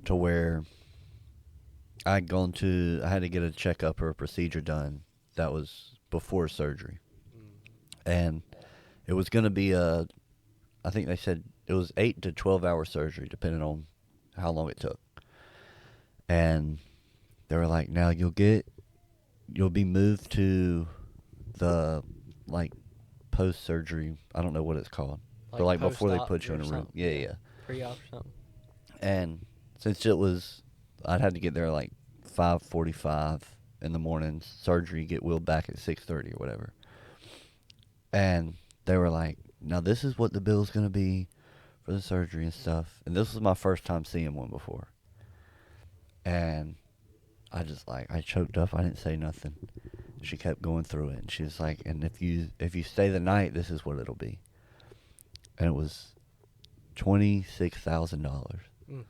to where I had to get a checkup or a procedure done that was before surgery. And it was going to be I think they said it was 8 to 12 hour surgery, depending on how long it took. And they were like, now you'll be moved to the, like, post surgery. I don't know what it's called. But Like like before post they op put you in or a room. something. Yeah, Yeah. yeah. Pre op or something. And since I'd had to get there like 5:45 in the morning. Surgery get wheeled back at 6:30 or whatever. And they were like, "Now this is what the bill's gonna be for the surgery and stuff." And this was my first time seeing one before. And I choked up. I didn't say nothing. She kept going through it, and she was like, "And if you stay the night, this is what it'll be." And it was $26,000. Mm.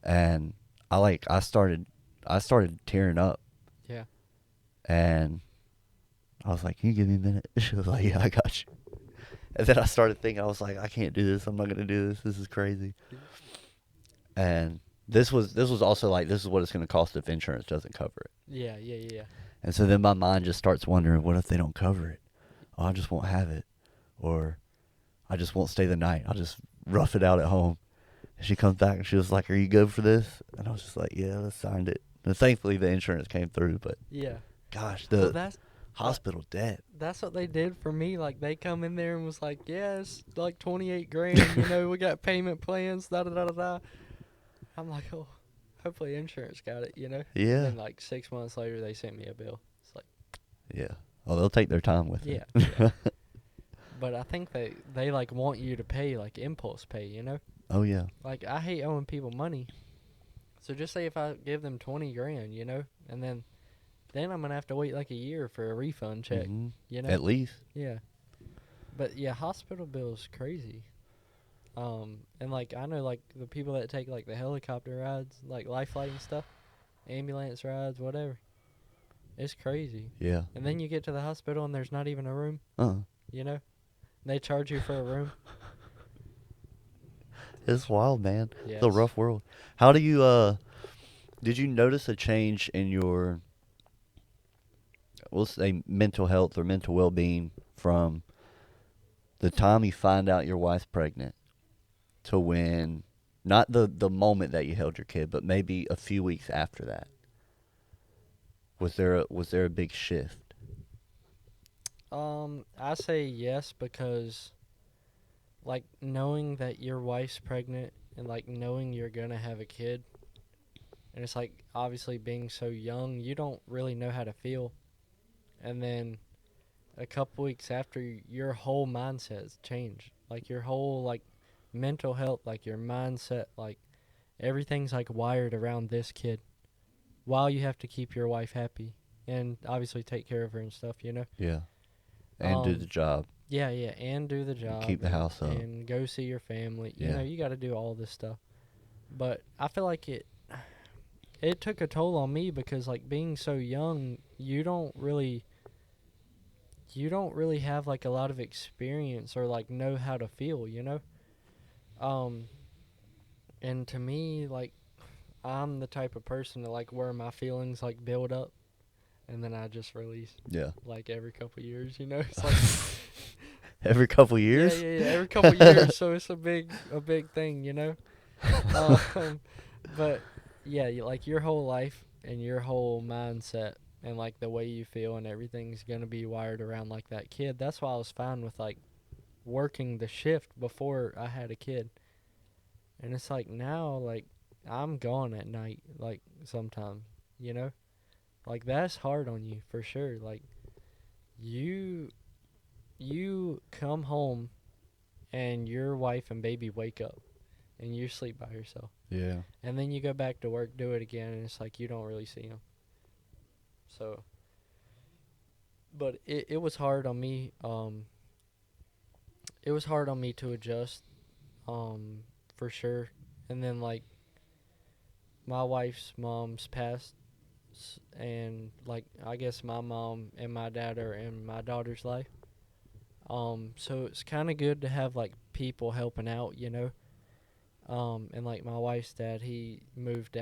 And I started tearing up, Yeah. and I was like, "Can you give me a minute?" She was like, "Yeah, I got you." And then I started thinking, I was like, "I can't do this. I'm not gonna do this. This is crazy." And this was also like, this is what it's gonna cost if insurance doesn't cover it. Yeah. Yeah. Yeah. And so then my mind just starts wondering, what if they don't cover it? Oh, I just won't have it, or I just won't stay the night. I'll just rough it out at home. And she comes back and she was like, "Are you good for this?" And I was just like, "Yeah, I signed it." And thankfully the insurance came through, but Yeah. gosh, Well, the that's like hospital debt. that's what they did for me. Like they come in there and was like, "Yeah, it's like 28 grand. You know, we got payment plans. Da da da da da." I'm like, "Oh, hopefully insurance got it." You know. And Yeah. then like 6 months later, they sent me a bill. It's like, Yeah. Oh, they'll take their time with yeah, yeah. it. But I think they like want you to pay like impulse pay. You know. Oh yeah. Like I hate owing people money. So just say if I give them 20 grand, you know, and then I'm gonna have to wait like a year for a refund check. Mhm. You know. At least. Yeah. But yeah, hospital bills crazy. And like I know like the people that take like the helicopter rides, like life flight and stuff, ambulance rides, whatever. It's crazy. Yeah. And then you get to the hospital and there's not even a room, Uh. you know? They charge you for a room. It's wild, man. It's a Yes. rough world. How do you did you notice a change in your, we'll say, mental health or mental well-being from the time you find out your wife's pregnant to when, not the moment that you held your kid, but maybe a few weeks after that, was there a big shift? I say yes because like knowing that your wife's pregnant and like knowing you're gonna have a kid, and it's like obviously being so young, you don't really know how to feel, and then a couple weeks after, your whole mindset's changed, like your whole like mental health, like your mindset, like everything's like wired around this kid, while you have to keep your wife happy and obviously take care of her and stuff, you know. Yeah, and do the um job yeah, yeah, and do the and job keep the house up. and go see your family, you know, Yeah, you got to do all this stuff. But I feel like it took a toll on me because like being so young, you don't really have like a lot of experience or like know how to feel, you know. um and to me, like, I'm the type of person to like where my feelings like build up and then I just release yeah. like every couple years, you know. It's like Every couple yeah, years. yeah, yeah, every couple years, so it's a big thing, you know. um but yeah, like your whole life and your whole mindset and like the way you feel and everything's going to be wired around like that kid. That's why I was fine with like working the shift before I had a kid. And it's like now, like, I'm gone at night, like, sometimes, you know? Like, that's hard on you for sure. Like, you you come home and your wife and baby wake up and you sleep by yourself. Yeah, And then you go back to work, do it again, and it's like you don't really see them. So, but it was hard on me. It was hard on me to adjust, for sure. And then, like, my wife's mom's passed, and like I guess my mom and my dad are in my daughter's life. So it's kind of good to have like people helping out, you know. And like my wife's dad, he moved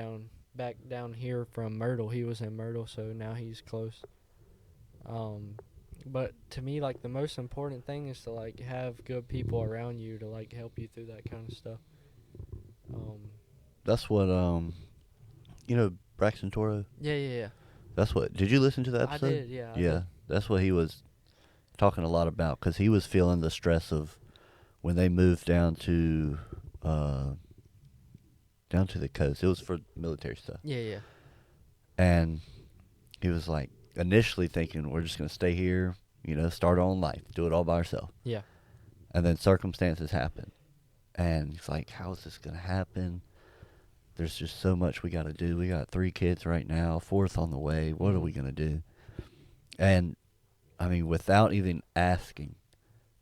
back down here from Myrtle. He was in Myrtle, so now he's close. Um, but to me, like the most important thing is to like have good people around you to like help you through that kind of stuff. Um, that's what Braxton Toro. yeah, yeah, yeah. That's what. Did you listen to the I episode? did, yeah, I Yeah, did. that's what he was talking a lot about because he was feeling the stress of when they moved uh down to the coast. It was for military stuff, Yeah, yeah, and he was like initially thinking we're just gonna stay here, start our own life, do it all by ourselves, yeah. and then circumstances happen, and he's like, how is this gonna happen? There's just so much we got to do. We got 3 kids right now, fourth on the way. What are we Mhm. gonna do? And I mean, without even asking,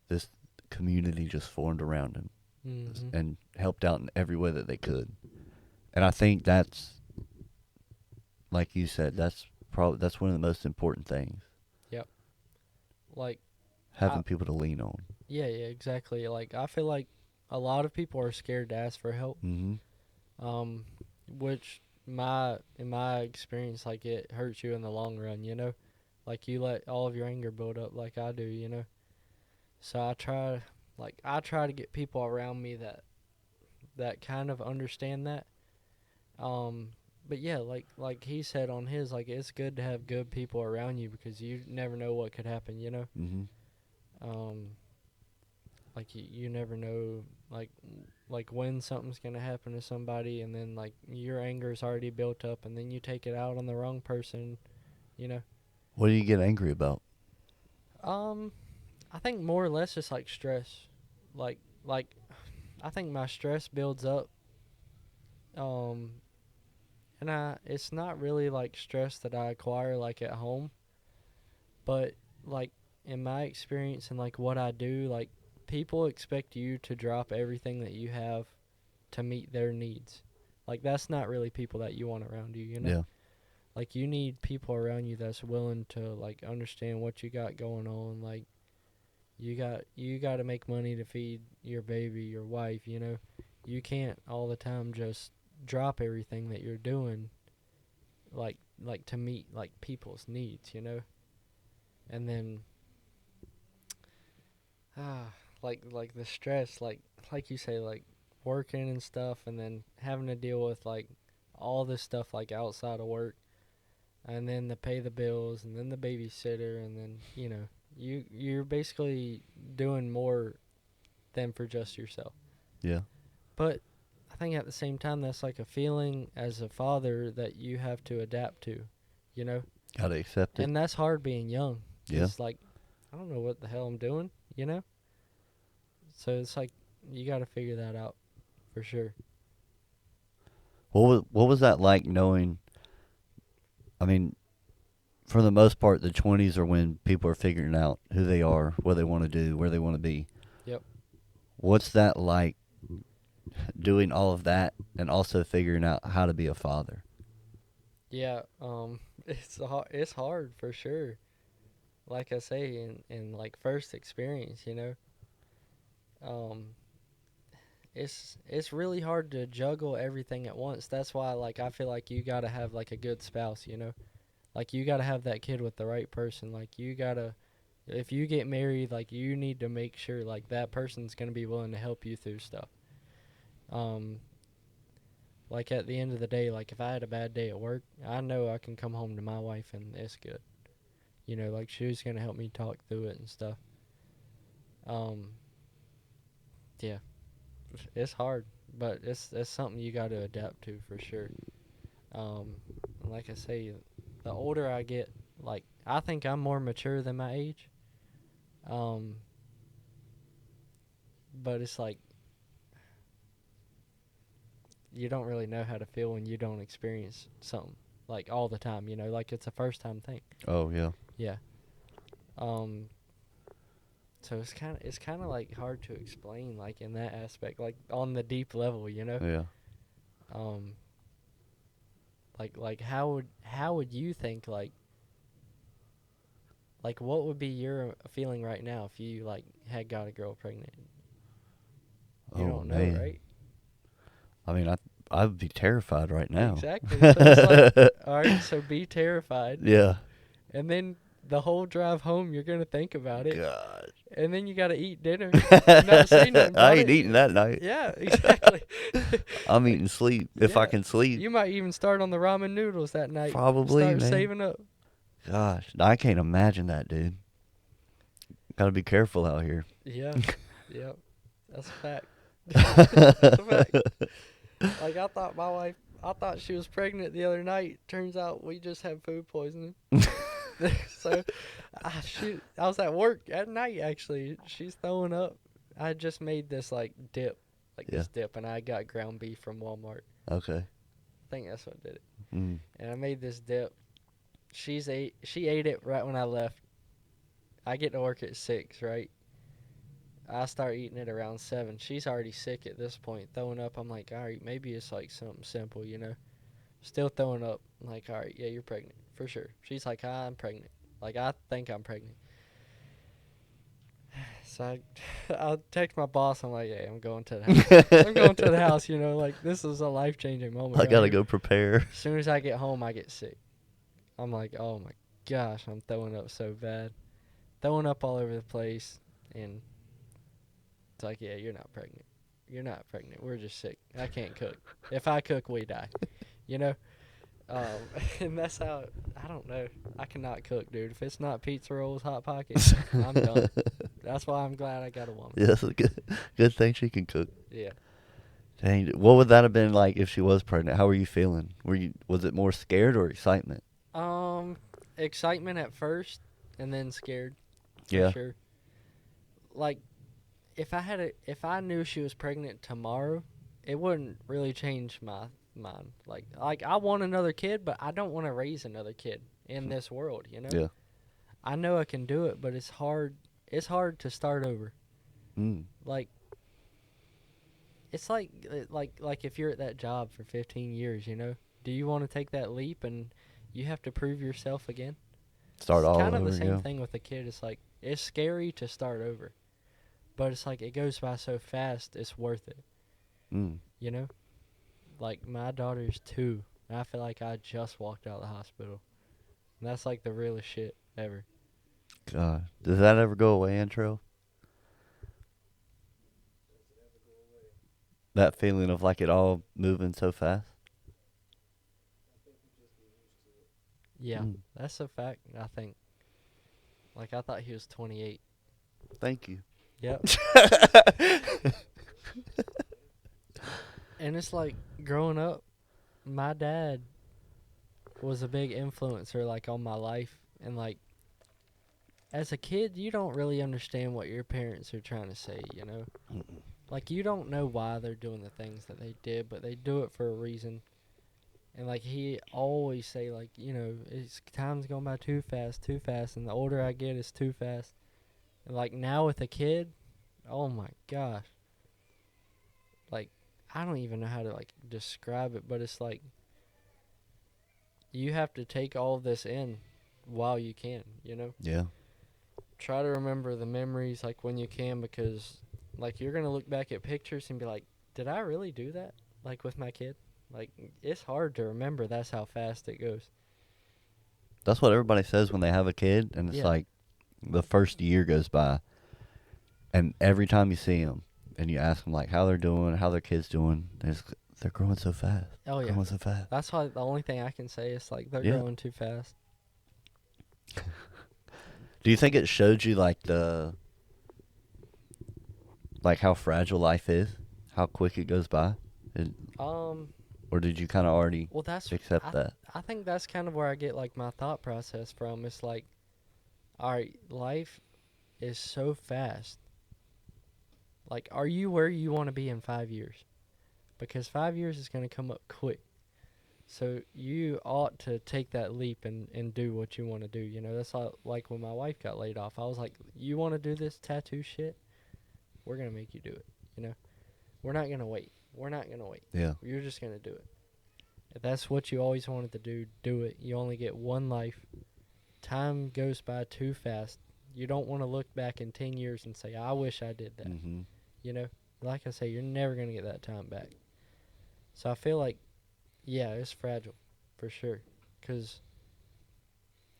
this community just formed around him Mhm. and helped out in every way that they could. And I think that's, like you said, that's one of the most important things. Yep. Like I Having people to lean on. yeah, yeah, exactly. Like I feel like a lot of people are scared to ask for help. Mm-hmm. Um which my in my experience, like, it hurts you in the long run, you know? Like you let all of your anger build up like I do, you know? So I try to get people around me that kind of understand that. Um but yeah, like he said on his, like, it's good to have good people around you because you never know what could happen, you know? Mm-hmm. Um like you never know, like like when something's gonna happen to somebody, and then like your anger is already built up, and then you take it out on the wrong person, you know. What do you get angry about? um I think more or less it's like stress, like I think my stress builds up. um and I it's not really like stress that I acquire like at home, but like in my experience and like what I do, like people expect you to drop everything that you have to meet their needs. Like that's not really people that you want around you, you know? Yeah. Like you need people around you that's willing to like understand what you got going on. Like you got to make money to feed your baby, your wife, you know? You can't all the time just drop everything that you're doing like to meet like people's needs, you know? And then like the stress, like you say, like working and stuff, and then having to deal with like all this stuff like outside of work, and then to pay the bills, and then the babysitter, and then you're basically doing more than for just yourself. Yeah. But I think at the same time, that's like a feeling as a father that you have to adapt to, you know? Gotta accept it. And that's hard being young. Yeah. Because, like, I don't know what the hell I'm doing, you know? So it's like, you got to figure that out for sure. What was that like knowing? I mean, for the most part, the 20s are when people are figuring out who they are, what they want to do, where they want to be. Yep. What's that like doing all of that and also figuring out how to be a father? Yeah, it's hard for sure. Like I say, in like first experience, um, it's really hard to juggle everything at once. That's why like I feel like you gotta have like a good spouse, like you gotta have that kid with the right person. Like you gotta, if you get married, like you need to make sure like that person's gonna be willing to help you through stuff. Um, like at the end of the day, like if I had a bad day at work, I know I can come home to my wife and it's good. Like she's gonna help me talk through it and stuff. Um, yeah, it's hard, but it's something you got to adapt to for sure. Um, like I say, the older I get, like I think I'm more mature than my age. Um, but it's like you don't really know how to feel when you don't experience something like all the time. Like it's a first time thing. Oh yeah. Yeah. Um, so it's kind of like hard to explain, like in that aspect, like on the deep level. Yeah. Um, like how would you think like what would be your feeling right now if you like had got a girl pregnant? You Oh don't know, man. right? I mean, I'd be terrified right now. Exactly. So it's like, all right, so be terrified, Yeah. and then the whole drive home you're gonna think about it, God. and then you gotta eat dinner and not say nothing I about ain't it. eating that night. Yeah, exactly. I'm Like, eating sleep if I yeah, can sleep. you might even start on the ramen noodles that night. Probably, Start man. saving up. Gosh, I can't imagine that, dude. Gotta be careful out here. Yeah, yep, that's a fact. That's a fact. Like I thought she was pregnant the other night. Turns out we just had food poisoning. So, I was at work at night actually. She's throwing up. I just made this like dip, Yeah. and I got ground beef from Walmart. Okay. I think that's what did it. Mm. And I made this dip. She ate it right when I left. I get to work at 6, right? I start eating it around 7. She's already sick at this point, throwing up. I'm like, all right, maybe it's like something simple. Still throwing up. I'm like, all right, yeah, you're pregnant for sure. She's like, I'm pregnant. Like, I think I'm pregnant. So I'll text my boss. I'm like, hey, I'm going to the house. I'm going to the house. Like this is a life changing moment. I Right gotta here. go prepare. As soon as I get home, I get sick. I'm like, oh my gosh, I'm throwing up so bad, throwing up all over the place, and it's like, yeah, you're not pregnant. You're not pregnant. We're just sick. I can't cook. If I cook, we die. You know. Um, and that's how I don't know. I cannot cook, dude. If it's not pizza rolls, hot pockets, I'm done. That's why I'm glad I got a woman. Yeah, that's a good thing she can cook. Yeah. Dang, what would that have been like if she was pregnant? How were you feeling? Was it more scared or excitement? Um, excitement at first, and then scared, for Yeah. sure. Like, if I knew she was pregnant tomorrow, it wouldn't really change my mind. Like I want another kid, but I don't want to raise another kid in this world. Yeah. I know I can do it, but it's hard. It's hard to start over. Mm. Like, it's like if you're at that job for 15 years, do you want to take that leap and you have to prove yourself again? Start It's all kind of the over. same Yeah. thing with a kid. It's like it's scary to start over, but it's like it goes by so fast. It's worth it. Mm. You know, like my daughter's 2, and I feel like I just walked out of the hospital. And that's like the realest shit ever. God, does that ever go away, intro? That feeling of like it all moving so fast. Yeah, Mm. that's a fact. I think. Like I thought he was 28. Thank you. Yep. And it's like growing up, my dad was a big influencer like on my life, and like as a kid, you don't really understand what your parents are trying to say, you know? Mm-mm. Like you don't know why they're doing the things that they did, but they do it for a reason. And like he always say like, you know, it's time's going by too fast, and the older I get it's too fast. And like now with a kid, oh my gosh. Like I don't even know how to like describe it, but it's like you have to take all this in while you can, you know? Yeah. Try to remember the memories like when you can, because like you're going to look back at pictures and be like, "Did I really do that?" Like with my kid. Like it's hard to remember, that's how fast it goes. That's what everybody says when they have a kid, and it's Yeah. like the first year goes by, and every time you see them, and you ask them like how they're doing, how their kids doing, they're growing so fast, Oh yeah. growing so fast. That's why the only thing I can say is like they're Yeah. growing too fast. Do you think it showed you like how fragile life is, how quick it goes by, it, Um or did you kind of already well that's accept I that? I think that's kind of where I get like my thought process from. It's like, all right, life is so fast. Like, are you where you want to be in 5 years? Because 5 years is going to come up quick. So you ought to take that leap and do what you want to do. You know, that's like when my wife got laid off. I was like, you want to do this tattoo shit? We're going to make you do it. You know, we're not going to wait. We're not going to wait. Yeah. You're just going to do it. If that's what you always wanted to do, do it. You only get one life. Time goes by too fast. You don't want to look back in 10 years and say, I wish I did that. Mm-hmm. You know, like I say, you're never going to get that time back. So I feel like, yeah, it's fragile for sure. Because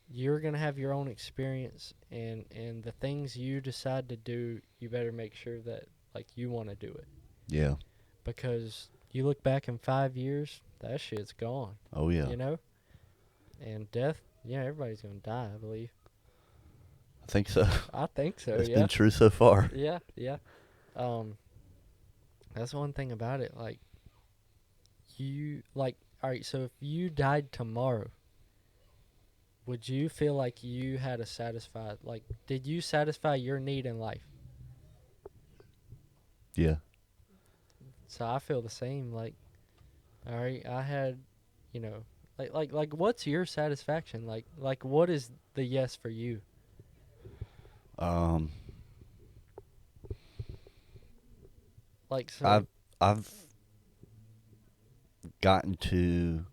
you're going to have your own experience, and the things you decide to do, you better make sure that, like, you want to do it. Yeah. Because you look back in 5 years, that shit's gone. Oh yeah. You know? And death, yeah, everybody's going to die, I believe. I think so. I think so, It's yeah. been true so far. Yeah, yeah. Um, that's one thing about it. Like, all right, so if you died tomorrow, would you feel like you had a satisfied, like, did you satisfy your need in life? Yeah. So I feel the same. Like, all right, I had, you know, like, what's your satisfaction? Like, what is the yes for you? Um. Like, so, I've gotten to.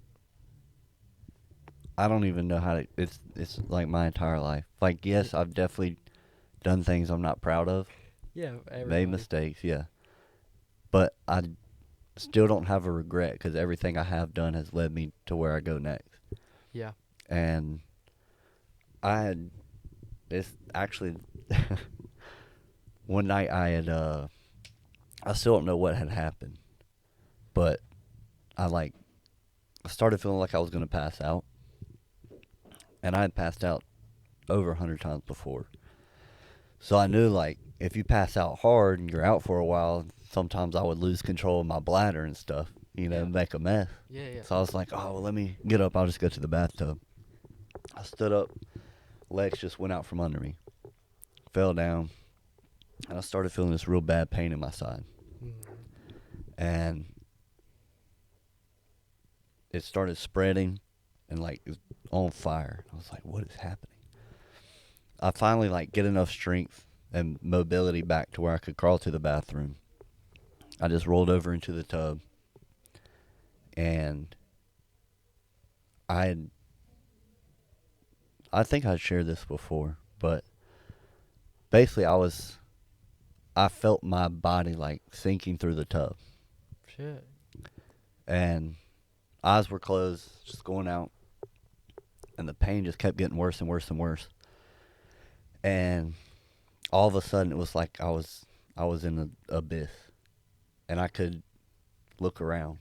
I don't even know how to. It's like my entire life. Like yes, I've definitely done things I'm not proud of, yeah, made everybody. mistakes. Yeah. But I still don't have a regret because everything I have done has led me to where I go next. Yeah. And I had it's actually one night I still don't know what had happened, but I started feeling like I was gonna pass out, and I had passed out over 100 times before. So I knew like if you pass out hard and you're out for a while, sometimes I would lose control of my bladder and stuff, Yeah. make a mess. Yeah, yeah. So I was like, oh, well, let me get up. I'll just go to the bathtub. I stood up, legs just went out from under me, fell down, and I started feeling this real bad pain in my side. Mm-hmm. And it started spreading and like it was on fire. I was like, what is happening? I finally like get enough strength and mobility back to where I could crawl to the bathroom. I just rolled over into the tub and I had, I think I'd shared this before, but basically I felt my body like sinking through the tub Shit. and eyes were closed, just going out, and the pain just kept getting worse and worse and worse. And all of a sudden, it was like I was in an abyss, and I could look around,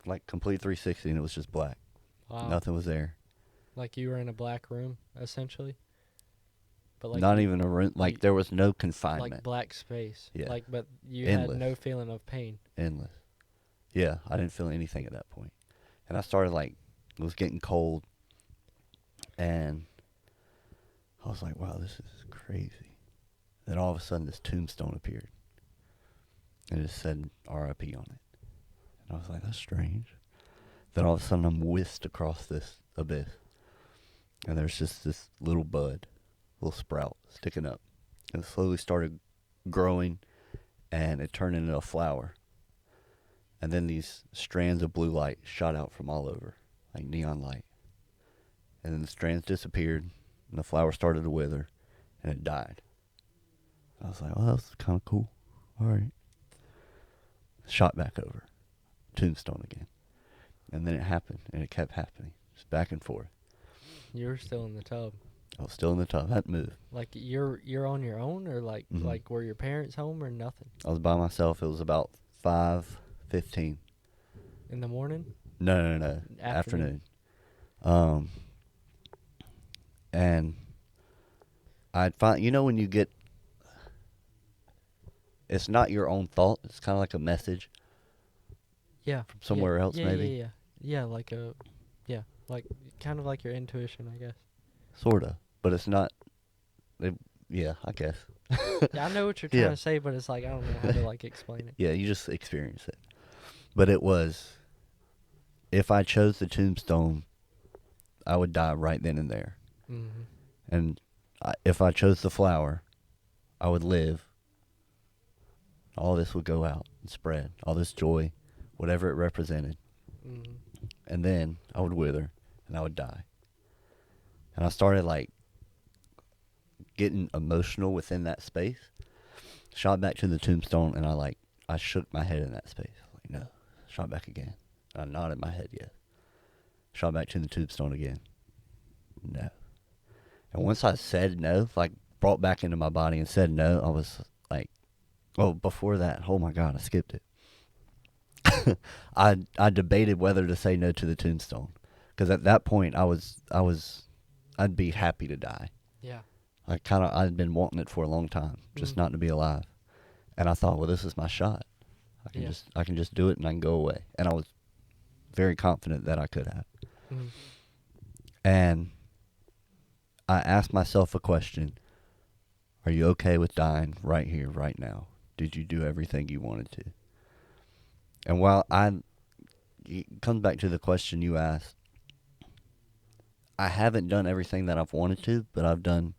like complete 360, and it was just black. Wow. Nothing was there. Like you were in a black room, essentially. But like Not you, even a room. you Like there was no like confinement. black space. Yeah, Like, but you had endless, no feeling of pain. endless. Yeah, I didn't feel anything at that point, and I started like it was getting cold, and I was like, wow, this is crazy. Then all of a sudden, this tombstone appeared, and it said R.I.P. on it, and I was like, that's strange. Then all of a sudden, I'm whisked across this abyss, and there's just this little bud, little sprout sticking up, and it slowly started growing, and it turned into a flower. And then these strands of blue light shot out from all over, like neon light. And then the strands disappeared, and the flower started to wither, and it died. I was like, well, that's kind of cool. All right. Shot back over. Tombstone again. And then it happened, and it kept happening. Just back and forth. You were still in the tub. I was still in the tub. I hadn't moved. Like you're on your own, or like Mhm. like were your parents home or nothing? I was by myself. It was about 5:15. In the morning, No. afternoon. Afternoon. Um, and I'd find, when you get, it's not your own thought. It's kind of like a message Yeah. from somewhere else, Yeah. maybe. Yeah. Yeah. Like a, yeah, like kind of like your intuition, I guess. Sorta, but it's not. It, yeah, I guess. Yeah, I know what you're trying Yeah, to say, but it's like I don't know how to like explain it. yeah. You just experience it. But it was, if I chose the tombstone, I would die right then and there. Mm-hmm. And if I chose the flower, I would live. All this would go out and spread. All this joy, whatever it represented. Mm-hmm. And then I would wither, and I would die. And I started like getting emotional within that space. Shot back to the tombstone, and I shook my head in that space. Like, no. Shot back again. I nodded my head, yes. Shot back to the tombstone again. No. And once I said no, like brought back into my body and said no, I was like, oh, before that, oh my God, I skipped it. I debated whether to say no to the tombstone, because at that point I'd be happy to die. Yeah. I'd been wanting it for a long time, just not to be alive. And I thought, well, this is my shot. Yeah. I can just do it and I can go away. And I was very confident that I could have. Mm-hmm. And I asked myself a question. Are you okay with dying right here, right now? Did you do everything you wanted to? And it comes back to the question you asked. I haven't done everything that I've wanted to, but I've done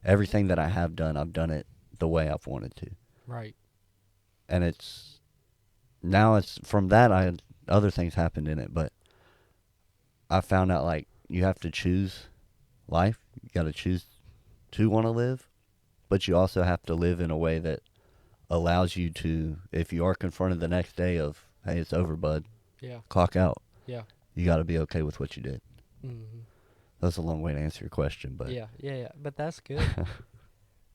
everything that I have done. I've done it the way I've wanted to. Right. And it's from that other things happened in it, but I found out like you have to choose life. You got to choose to want to live, but you also have to live in a way that allows you to, if you are confronted the next day of, hey, it's over, bud, Yeah. clock out. Yeah. You got to be okay with what you did. Mm-hmm. That's a long way to answer your question, but Yeah. But that's good.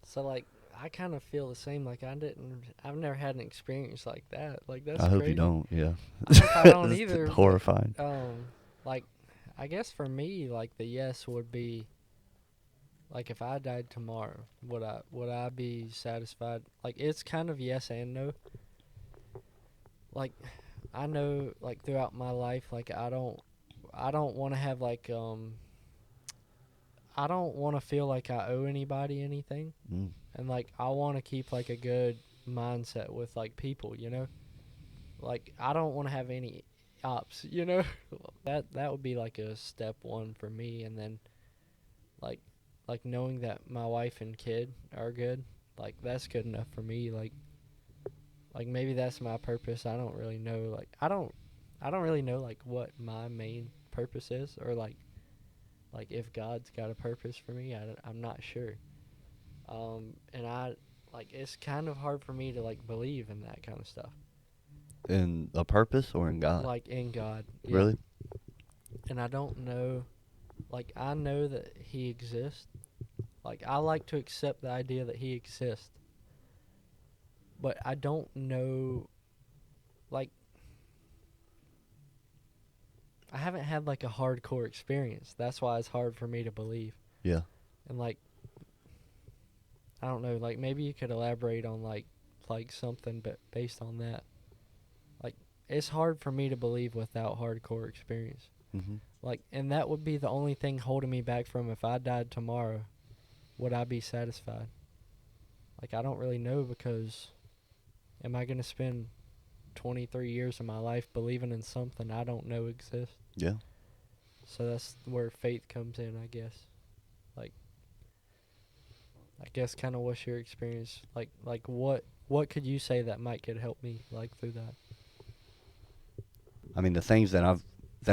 So like, I kind of feel the same. Like I've never had an experience like that. Like that's I hope crazy. you don't. Yeah, I hope I don't It's either. horrifying. But, like, I guess for me, like the yes would be, like if I died tomorrow, would I be satisfied? Like it's kind of yes and no. Like I know, like throughout my life, like I don't want to have like I don't want to feel like I owe anybody anything, Mm. and like I want to keep like a good mindset with like people, you know. Like I don't want to have any ops, you know. That would be like a step one for me, and then like knowing that my wife and kid are good, like that's good enough for me. Like maybe that's my purpose. I don't really know. Like I don't really know like what my main purpose is, or like if God's got a purpose for me. I'm not sure. And I like it's kind of hard for me to like believe in that kind of stuff. In a purpose or in God? Like in God, yeah. Really? And I don't know. Like I know that He exists. Like I like to accept the idea that He exists. But I don't know. Like I haven't had like a hardcore experience. That's why it's hard for me to believe. Yeah. And like I don't know, like maybe you could elaborate on like something but based on that. Like it's hard for me to believe without hardcore experience. Hmm. Like and that would be the only thing holding me back from if I died tomorrow, would I be satisfied? Like I don't really know because am I going to spend 23 years of my life believing in something I don't know exists? Yeah. So that's where faith comes in, I guess. Like I guess kind of what's your experience like what could you say that might could help me like through that? I mean, the things that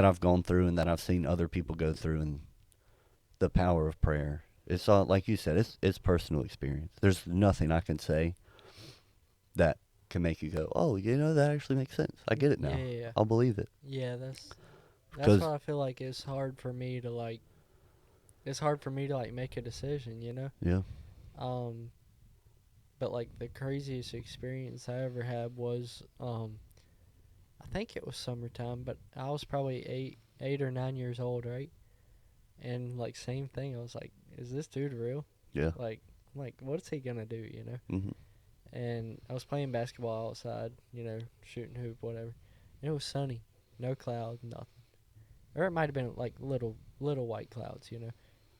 I've gone through and that I've seen other people go through, and the power of prayer. It's all like you said. It's personal experience. There's nothing I can say that can make you go, oh, that actually makes sense. I get it Yeah, now. yeah, yeah. I'll believe it. Yeah, that's Because why I feel like it's hard for me to like it's hard for me to like make a decision, you know? yeah, Um but like the craziest experience I ever had was I think it was summertime, but I was probably 8 or 9 years old, right? And like same thing, I was like, is this dude real? yeah, Like what's he gonna do, you know? hmm, And I was playing basketball outside, shooting hoop, whatever. And it was sunny, no clouds, nothing. Or it might have been like little white clouds,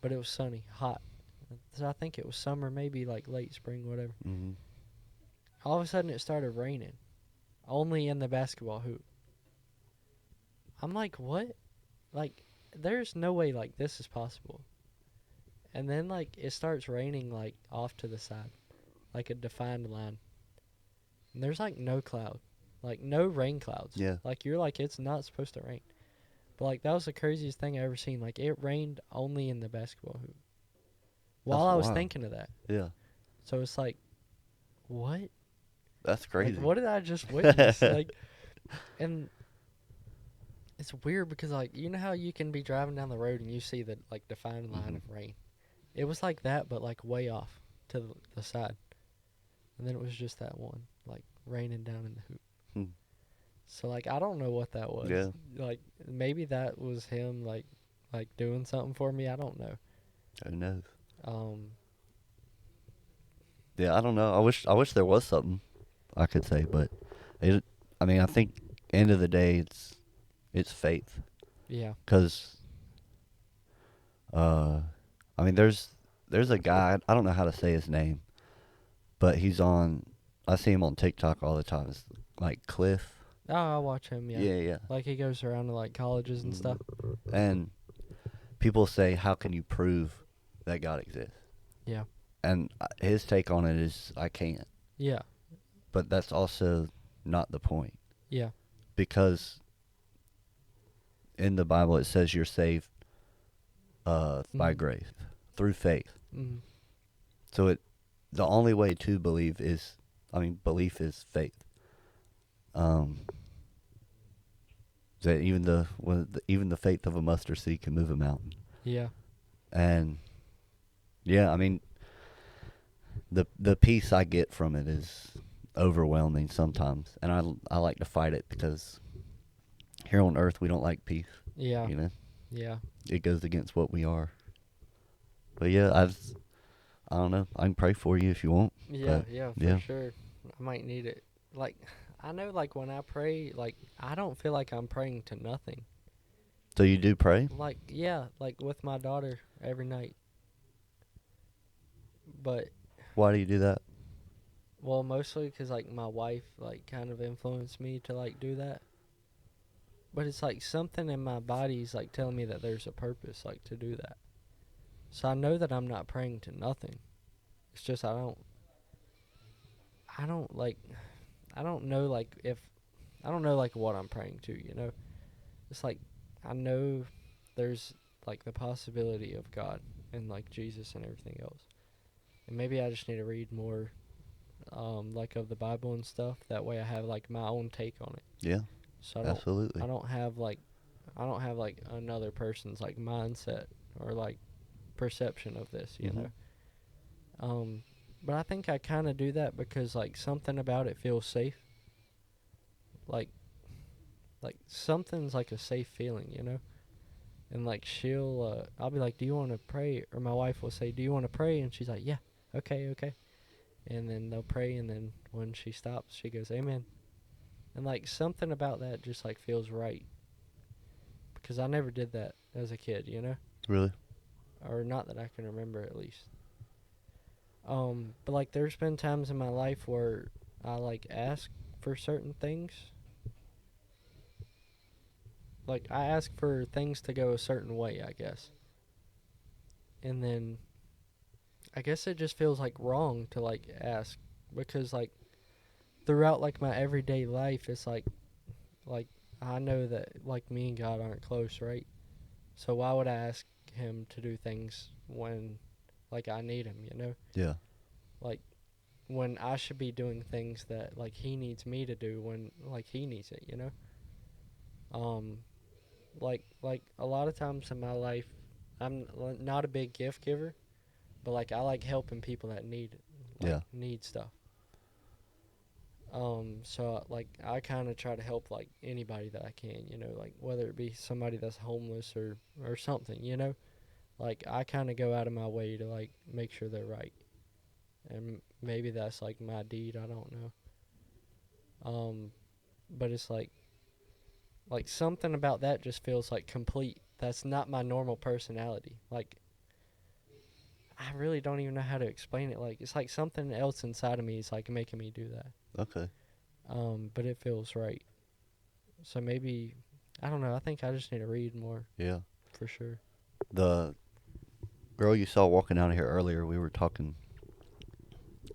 but it was sunny, hot. So I think it was summer, maybe like late spring, whatever. hmm, All of a sudden it started raining, only in the basketball hoop. I'm like, what? Like, there's no way like this is possible. And then like it starts raining like off to the side, like a defined line. And there's like no cloud, like no rain clouds. yeah. Like you're like it's not supposed to rain. But like that was the craziest thing I ever seen. Like it rained only in the basketball hoop. While That's I was wild. thinking of that. Yeah, So it's like, what? that's Like crazy. what did I just witness? Like and it's weird because like you know how you can be driving down the road and you see the like defined line Hmm. of rain. It was like that but like way off to the side. And then it was just that one like raining down in the hoop. Hmm. So like I don't know what that was. Yeah, Like maybe that was him like doing something for me. I don't know. who knows? Um Yeah, I don't know. I wish there was something I could say, but it. I mean, I think end of the day, it's faith. yeah. 'Cause uh, I mean, there's a guy. I don't know how to say his name, but he's on. I see him on TikTok all the time. It's like Cliff. Oh, I watch him, yeah. Yeah, yeah. Like he goes around to like colleges and stuff. And people say, how can you prove that God exists? Yeah. And his take on it is, I can't. Yeah. But that's also not the point, Yeah. because in the Bible it says you're saved by Mhm. grace through faith. Mhm. So the only way to believe is, I mean, belief is faith. Um, that even the faith of a mustard seed can move a mountain. Yeah. And yeah, I mean, the peace I get from it is overwhelming sometimes, and I like to fight it because here on earth we don't like peace. Yeah. You know, Yeah. it goes against what we are. But yeah, I don't know. I can pray for you if you want. Yeah, But yeah, for yeah, sure. I might need it. Like I know like when I pray, like I don't feel like I'm praying to nothing. so you do pray? Like yeah, like with my daughter every night. But Why do you do that? well, mostly cuz like my wife like kind of influenced me to like do that. But it's like something in my body's like telling me that there's a purpose like to do that. So I know that I'm not praying to nothing. It's just I don't like I don't know like if I don't know like what I'm praying to. It's like I know there's like the possibility of God and like Jesus and everything else. And maybe I just need to read more like of the Bible and stuff. That way I have like my own take on it. Yeah, So absolutely. I don't have like I don't have like another person's like mindset or like perception of this. Mhm. Um but I think I kind of do that because like something about it feels safe. Like like something's like a safe feeling, you know. And like I'll be like, "Do you want to pray?" Or my wife will say, "Do you want to pray?" And she's like, "Yeah, okay, okay." And then they'll pray, and then when she stops, she goes, "Amen." And like something about that just like feels right because I never did that as a kid, you know, Really? or not that I can remember at least. But like there's been times in my life where I like ask for certain things. Like I ask for things to go a certain way, I guess. And then I guess it just feels like wrong to like ask because like throughout like my everyday life it's like I know that like me and God aren't close, right? So why would I ask him to do things when like I need him, you know? Yeah. Like when I should be doing things that like he needs me to do when like he needs it, you know? Um like a lot of times in my life not a big gift giver, but like I like helping people that Yeah. need stuff. So like I kind of try to help like anybody that I can, you know, like whether it be somebody that's homeless or something, you know. Like I kind of go out of my way to like make sure they're right, and maybe that's like my deed. I don't know. But it's like something about that just feels like complete. That's not my normal personality. Like I really don't even know how to explain it. Like it's like something else inside of me is like making me do that. Okay. But it feels right. So maybe I don't know. I think I just need to read more Yeah. for sure. The girl you saw walking out of here earlier, we were talking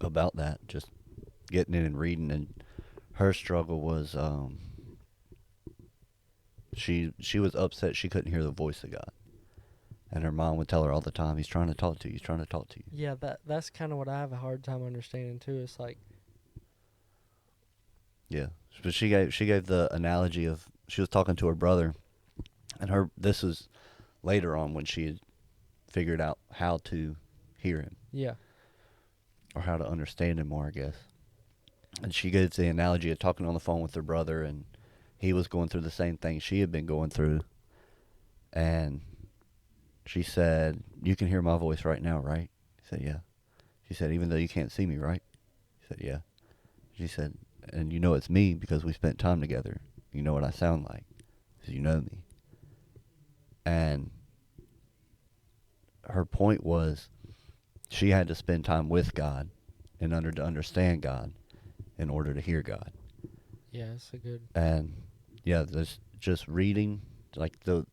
about that, just getting in and reading, and her struggle was she was upset she couldn't hear the voice of God, and her mom would tell her all the time, "He's trying to talk to you. He's trying to talk to you." Yeah, that's kind of what I have a hard time understanding too. It's like Yeah, but she gave the analogy of she was talking to her brother, and her this was later on when she had figured out how to hear him yeah, or how to understand him more, I guess. And she gives the analogy of talking on the phone with her brother, and he was going through the same thing she had been going through, and she said, "You can hear my voice right now, right?" He said, "Yeah." She said, "Even though you can't see me, right?" He said, "Yeah." She said, "And you know it's me because we spent time together. You know what I sound like because you know me." And her point was she had to spend time with God in order to understand God, in order to hear God. yeah, it's a good And yeah, there's just reading, like the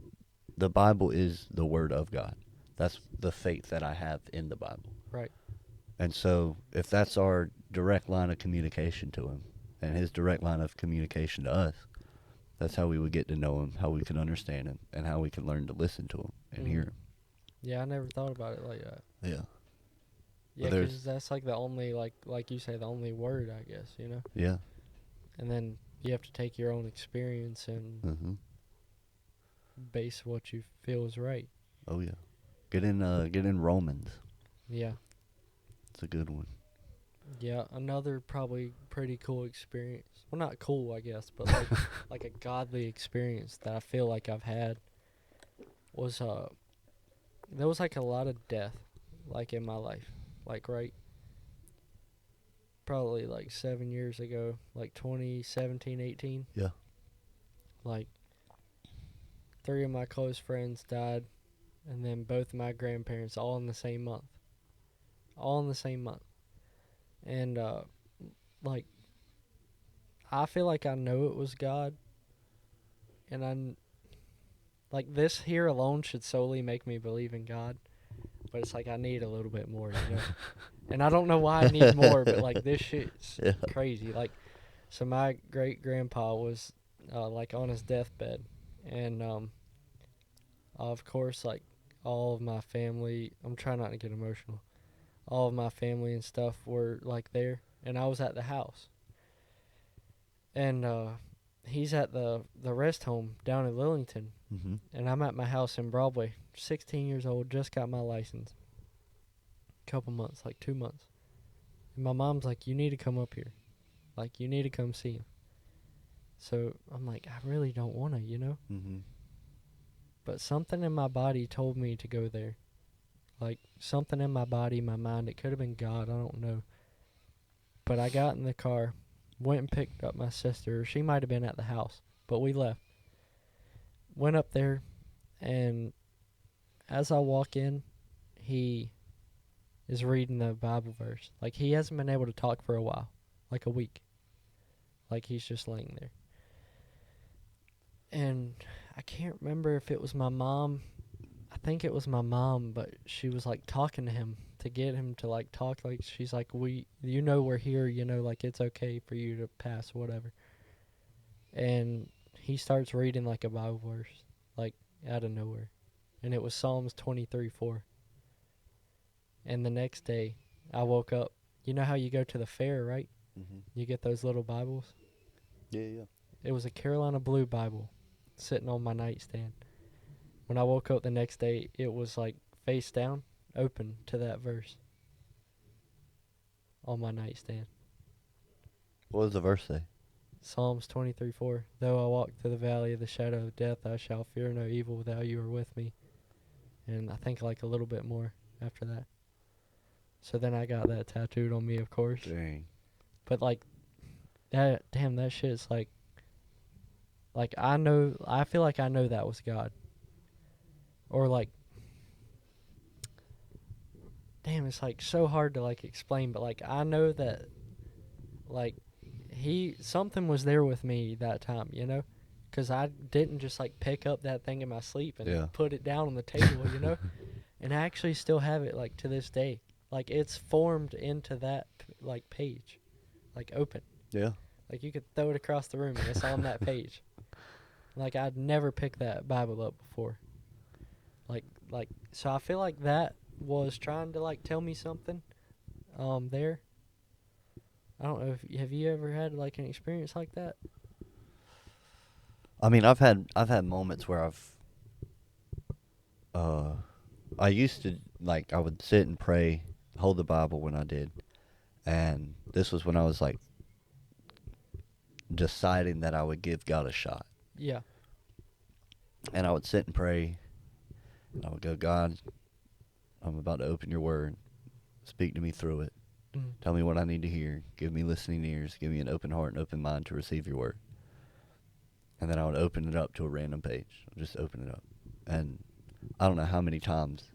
Bible is the word of God. That's the faith that I have in the Bible. right. And so if that's our direct line of communication to him and his direct line of communication to us, that's how we would get to know him, how we can understand him, and how we can learn to listen to him and hear Mm. him. Yeah, I never thought about it like that. Yeah. But Yeah, there's 'cause that's like the only like you say the only word I guess, you know. yeah. And then you have to take your own experience and Mhm. base what you feel is right. Oh yeah. Get in Romans. Yeah. It's a good one. Yeah, another probably pretty cool experience. Well, not cool, I guess, but like like a godly experience that I feel like I've had was there was like a lot of death like in my life. Like right probably like 7 years ago, like 2017, 18. Yeah. Like three of my close friends died and then both of my grandparents all in the same month. All in the same month. And like I feel like I know it was God and like this here alone should solely make me believe in God, but it's like I need a little bit more, you know. And I don't know why I need more, but like this shit's Yeah. crazy. Like, so my great grandpa was like on his deathbed, and of course like all of my family. I'm trying not to get emotional. All of my family and stuff were like there, and I was at the house, and he's at the rest home down in Lillington, Mhm. and I'm at my house in Broadway. 16 years old, just got my license. Couple months, like 2 months. And my mom's like, "You need to come up here. Like, you need to come see him." So I'm like, I really don't want to, you know? Mm-hmm. But something in my body told me to go there. Like, something in my body, my mind, it could have been God, I don't know. But I got in the car, went and picked up my sister. She might have been at the house, but we left. Went up there, and as I walk in, he is reading the Bible verse. Like, he hasn't been able to talk for a while, like a week. Like, he's just laying there. And I can't remember if it was my mom. I think it was my mom, but she was like talking to him to get him to like talk. Like, she's like, you know, we're here, you know, like it's okay for you to pass, whatever. And he starts reading like a Bible verse, like out of nowhere. And it was Psalms 23:4. And the next day, I woke up. You know how you go to the fair, right? Mm-hmm. You get those little Bibles. Yeah, yeah. It was a Carolina Blue Bible sitting on my nightstand. When I woke up the next day, it was like face down, open to that verse on my nightstand. What does the verse say? Psalms 23:4. Though I walk through the valley of the shadow of death, I shall fear no evil, thou you are with me. And I think like a little bit more after that. So then I got that tattooed on me, of course. Dang. But like that shit's like I feel like I know that was God. Or like, damn, it's like so hard to like explain, but like I know that like something was there with me that time, you know? Cuz I didn't just like pick up that thing in my sleep and Yeah. put it down on the table, you know? And I actually still have it like to this day. Like it's formed into that like page. Like open. Yeah. Like you could throw it across the room and it's on that page. Like I'd never picked that Bible up before. Like so I feel like that was trying to like tell me something there. I don't know if have you ever had like an experience like that? I mean, I've had moments where uh I used to like I would sit and pray, hold the Bible when I did, and this was when I was like deciding that I would give God a shot, Yeah. and I would sit and pray, and I would go, God, I'm about to open your word, speak to me through it, Mm. tell me what I need to hear, give me listening ears, give me an open heart and open mind to receive your word, and then I would open it up to a random page, just open it up, and I don't know how many times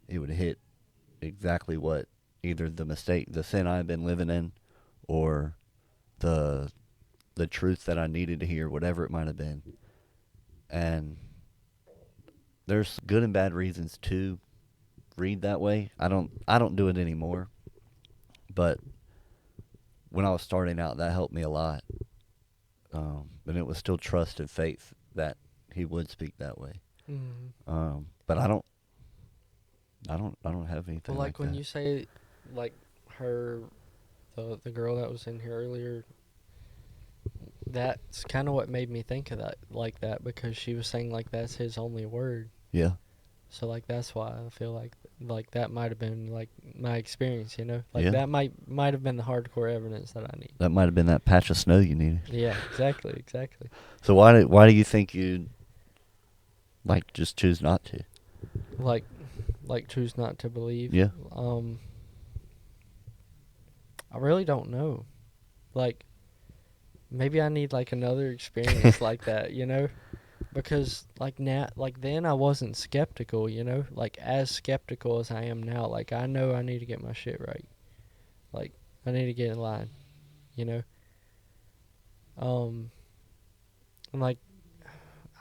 it would hit exactly what either the sin I've been living in, or the the truth that I needed to hear, whatever it might have been. And there's good and bad reasons to read that way. I don't do it anymore, but when I was starting out, that helped me a lot. And it was still trust and faith that he would speak that way. Mm. But I don't have anything Well, like when that. you say like her the girl that was in here earlier, that's kind of what made me think of that like that because she was saying like that's his only word. Yeah, So like that's why I feel like that might have been like my experience, you know? Like yeah. that might have been the hardcore evidence that I need. That might have been that patch of snow you needed. Yeah, exactly. So why do you think you like just choose not to? Like choose not to believe. Yeah. I really don't know. Like maybe I need like another experience like that, you know? Because like now like then I wasn't skeptical, you know? Like as skeptical as I am now. Like I know I need to get my shit right. Like I need to get in line, you know? And like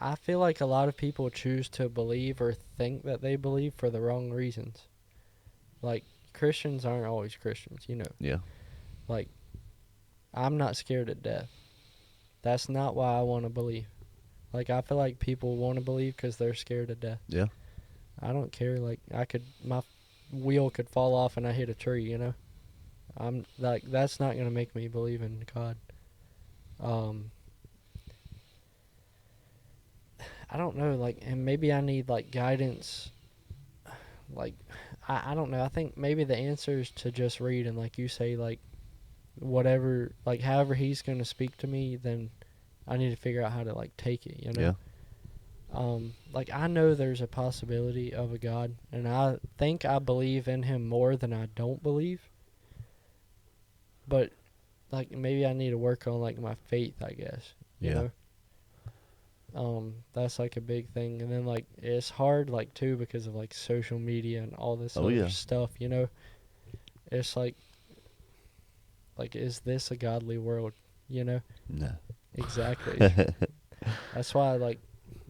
I feel like a lot of people choose to believe or think that they believe for the wrong reasons. Like Christians aren't always Christians, you know. Yeah. Like I'm not scared of death. That's not why I want to believe. Like I feel like people want to believe because they're scared of death. Yeah. I don't care. Like my wheel could fall off and I hit a tree. You know, I'm like that's not gonna make me believe in God. I don't know. Like, and maybe I need like guidance. Like, I don't know. I think maybe the answer is to just read and like you say like whatever like however he's gonna speak to me then I need to figure out how to like take it, you know. Yeah. Like I know there's a possibility of a God, and I think I believe in him more than I don't believe. But like maybe I need to work on like my faith, I guess. You Yeah. know. That's like a big thing, and then like it's hard like too because of like social media and all this Oh other yeah. stuff. You know, it's like is this a godly world? You know. No. Exactly. That's why like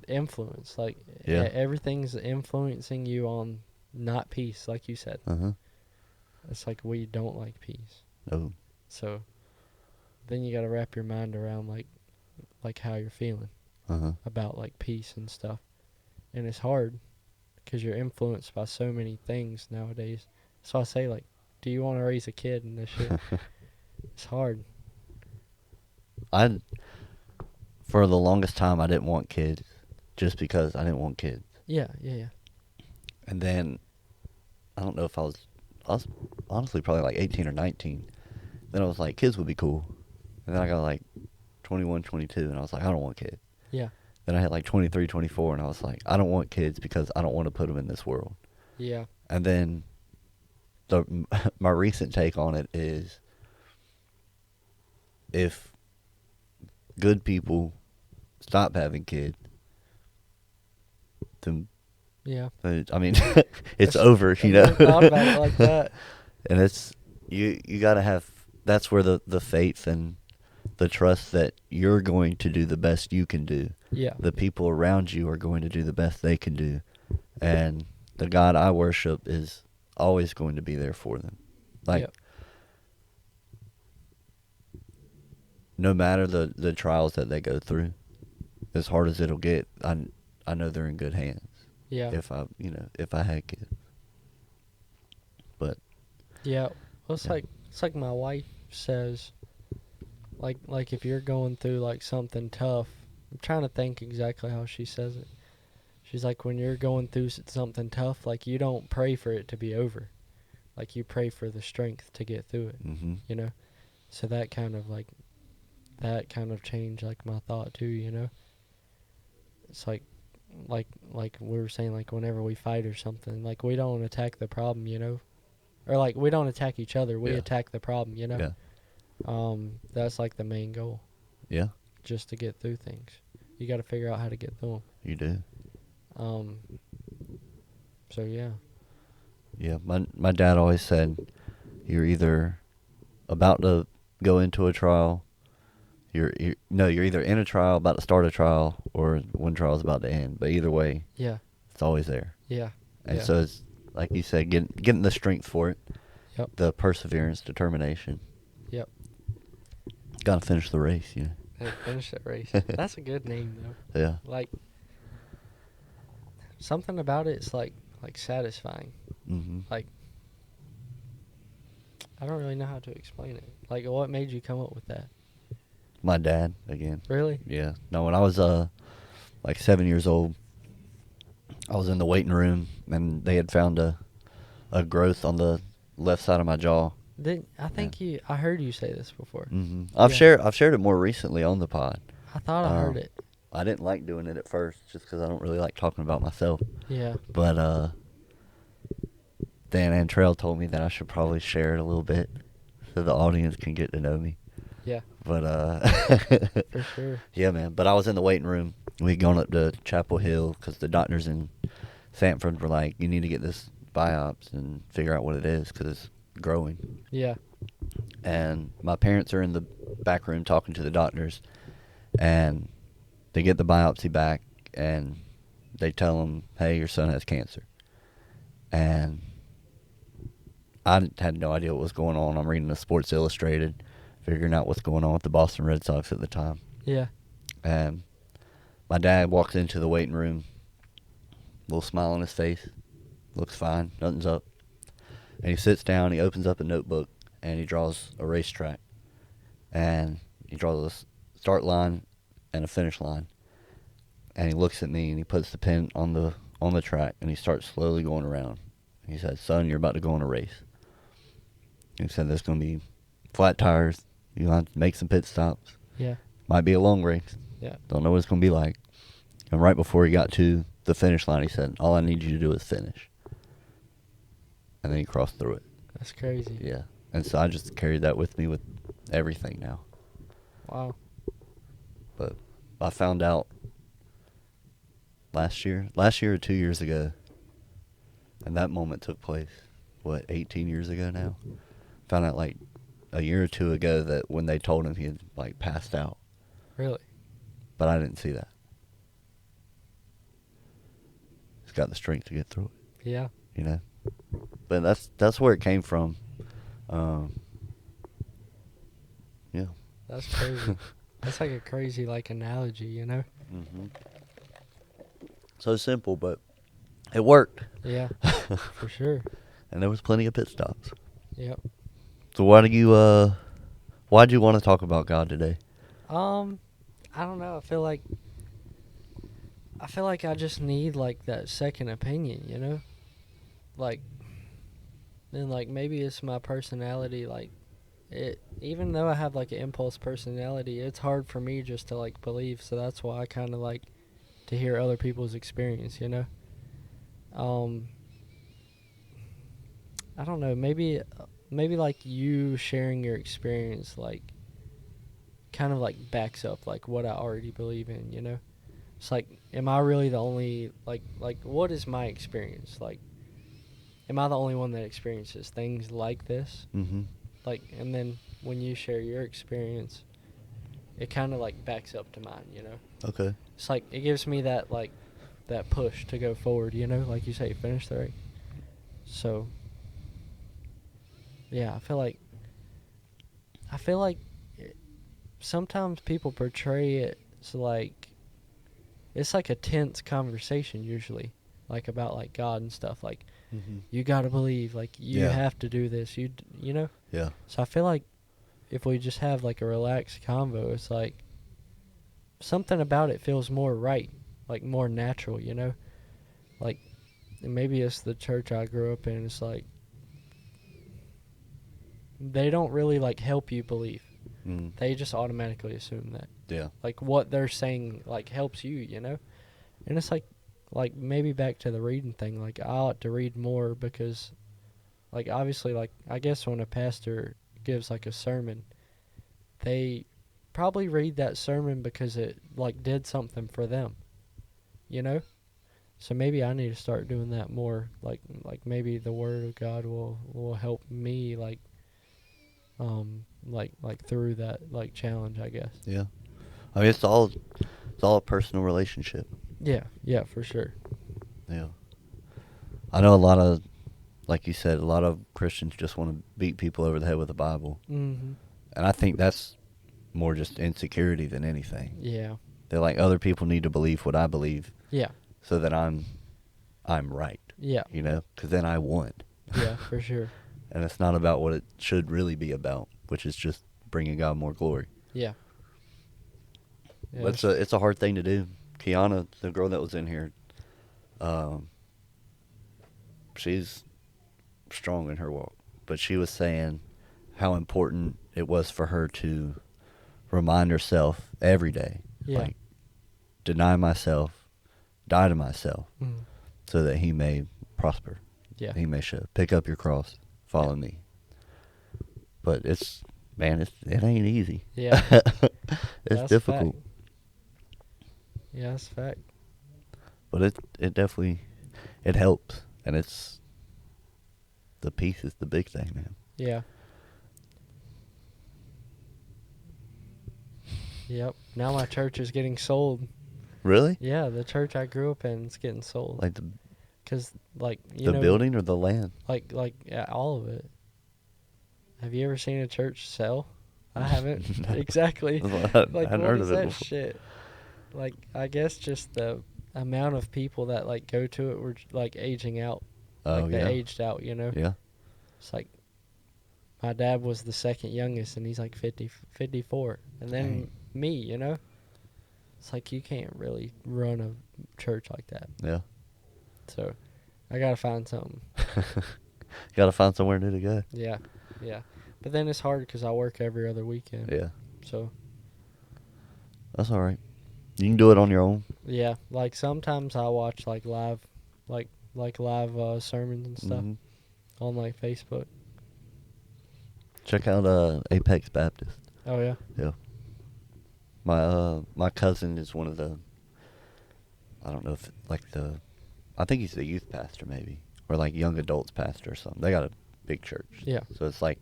influence, like Yeah. everything's influencing you on not peace, like you said. Uh-huh. It's like we don't like peace. Oh. So then you got to wrap your mind around like how you're feeling Uh-huh. about like peace and stuff. And it's hard because you're influenced by so many things nowadays. So I say like, do you want to raise a kid and this shit? It's hard. I for the longest time I didn't want kids just because I didn't want kids. Yeah, yeah, yeah. And then I don't know if I was honestly probably like 18 or 19. Then I was like kids would be cool. And then I got like 21, 22 and I was like I don't want kids. Yeah, Then I hit like 23, 24 and I was like I don't want kids because I don't want to put them in this world. yeah, And then my recent take on it is if good people stop having kids, then yeah. I mean it's That's- over, I you know. never thought about it like that. And it's you got to have that's where the faith and the trust that you're going to do the best you can do. Yeah, The people around you are going to do the best they can do. And the God I worship is always going to be there for them. Like, yeah, no matter the trials that they go through, as hard as it'll get, I know they're in good hands. yeah, If I had kids. But yeah. Well, yeah. it's like my wife says, like if you're going through like something tough. I'm trying to think exactly how she says it. She's like, when you're going through something tough, like you don't pray for it to be over, like you pray for the strength to get through it. Mhm. You know. So that kind of changed like my thought too. You know. It's like we were saying, like whenever we fight or something, like we don't attack the problem, you know, or like we don't attack each other, we Yeah. attack the problem, you know. Yeah. That's like the main goal, Yeah. just to get through things. You got to figure out how to get through You do. them. So yeah, Yeah. My dad always said you're either about to go into a trial, you're either in a trial, about to start a trial, or one trial's about to end. But either way, yeah, it's always there. yeah, And yeah. so it's like you said, getting the strength for it, Yep, the perseverance, determination. yep. Got to finish the race, you know. Hey, finish that race. That's a good name though. Yeah. Like something about it's like satisfying. Mhm. Like I don't really know how to explain it. Like what made you come up with that? My dad again. Really? Yeah. No, when I was like 7 years old, I was in the waiting room and they had found a growth on the left side of my jaw. I think I heard you say this before. Mhm. Yeah. I've shared it more recently on the pod. I thought I heard Um, it. I didn't like doing it at first just because I don't really like talking about myself. Yeah. But Dan Antrell told me that I should probably share it a little bit so the audience can get to know me. Yeah. But For sure. yeah, man. But I was in the waiting room. We'd gone up to Chapel Hill because the doctors in Sanford were like, "You need to get this biopsy and figure out what it is because it's growing." Yeah. And my parents are in the back room talking to the doctors, and they get the biopsy back, and they tell them, "Hey, your son has cancer." And I had no idea what was going on. I'm reading the Sports Illustrated, figuring out what's going on with the Boston Red Sox at the time. Yeah. And my dad walks into the waiting room, little smile on his face, looks fine, nothing's up. And he sits down, he opens up a notebook, and he draws a racetrack. And he draws a start line and a finish line. And he looks at me and he puts the pen on the track and he starts slowly going around. He said, "Son, you're about to go on a race." He said there's going to be flat tires. You have to make some pit stops. Yeah. Might be a long race. Yeah. Don't know what it's going to be like. And right before he got to the finish line, he said, all I need you to do is finish. And then he crossed through it. That's crazy. Yeah. And so I just carried that with me with everything now. Wow. But I found out last year or 2 years ago, and that moment took place, 18 years ago now? Found out like a year or two ago that when they told him he had like passed out. Really? But I didn't see that. He's got the strength to get through it, Yeah. you know? But that's where it came from. Um, yeah. That's crazy. That's like a crazy like analogy, you know? hmm So simple, but it worked. Yeah. For sure. And there was plenty of pit stops. Yep. So why'd you want to talk about God today? I don't know. I feel like I just need like that second opinion, you know? Like and like maybe it's my personality like it even though I have like an impulse personality, it's hard for me just to like believe, so that's why I kind of like to hear other people's experience, you know? Um I don't know, maybe like you sharing your experience like kind of like backs up like what I already believe in, you know? It's like, am I really the only like what is my experience? Like, am I the only one that experiences things like this? Mm-hmm. Like, and then when you share your experience, it kind of like backs up to mine, you know? Okay. It's like it gives me that like that push to go forward, you know? Like you say, finish the race. So, yeah, I feel like it, sometimes people portray it as like it's like a tense conversation usually, like about like God and stuff. Like Mm-hmm. you gotta believe, like you Yeah. have to do this. You know. Yeah. So I feel like if we just have like a relaxed convo, it's like something about it feels more right, like more natural. You know, like and maybe it's the church I grew up in. It's like they don't really like help you believe. Mm. They just automatically assume that Yeah. like what they're saying like helps you. You know. And it's like maybe back to the reading thing. Like I ought to read more because, like obviously, like I guess when a pastor gives like a sermon, they probably read that sermon because it like did something for them, you know. So maybe I need to start doing that more. Like maybe the Word of God will help me like through that like challenge, I guess. Yeah. I mean, it's all a personal relationship. Yeah, yeah, for sure. Yeah. I know a lot of, like you said, a lot of Christians just want to beat people over the head with the Bible, Mhm. and I think that's more just insecurity than anything. Yeah. They're like, other people need to believe what I believe, Yeah. so that I'm right. Yeah. You know, because then I won. Yeah, for sure. And it's not about what it should really be about, which is just bringing God more glory. Yeah. But it's a hard thing to do. Kiana, the girl that was in here, um, she's strong in her walk, but she was saying how important it was for her to remind herself every day, Yeah. like deny myself, die to myself, Mm. so that He may prosper. Yeah. He may show. Pick up your cross, follow me. But it ain't easy. Yeah. It's That's difficult. fact. Yeah, that's fact. But it definitely it helps, and it's the peace is the big thing, man. Yeah. Yep. Now my church is getting sold. Really? Yeah, the church I grew up in is getting sold. Like Cause like you the know, building or the land? like yeah, all of it. Have you ever seen a church sell? I haven't. No. Exactly. I Like hadn't what heard is of it that before. shit? Like I guess just the amount of people that like go to it were like aging out. Oh Like they yeah. aged out, you know. Yeah. It's like my dad was the second youngest and he's like 54. And then Dang. me, you know? It's like you can't really run a church like that. Yeah. So I got to find something. Got to find somewhere new to go. Yeah. Yeah. But then it's hard because I work every other weekend. Yeah. So That's all right. You can do it on your own. Yeah, like sometimes I watch like live, like live sermons and stuff Hmm. on like Facebook. Check out Apex Baptist. Oh yeah. Yeah. My cousin is one of the, I don't know if like the, I think he's the youth pastor maybe, or like young adults pastor or something. They got a big church. Yeah. So it's like,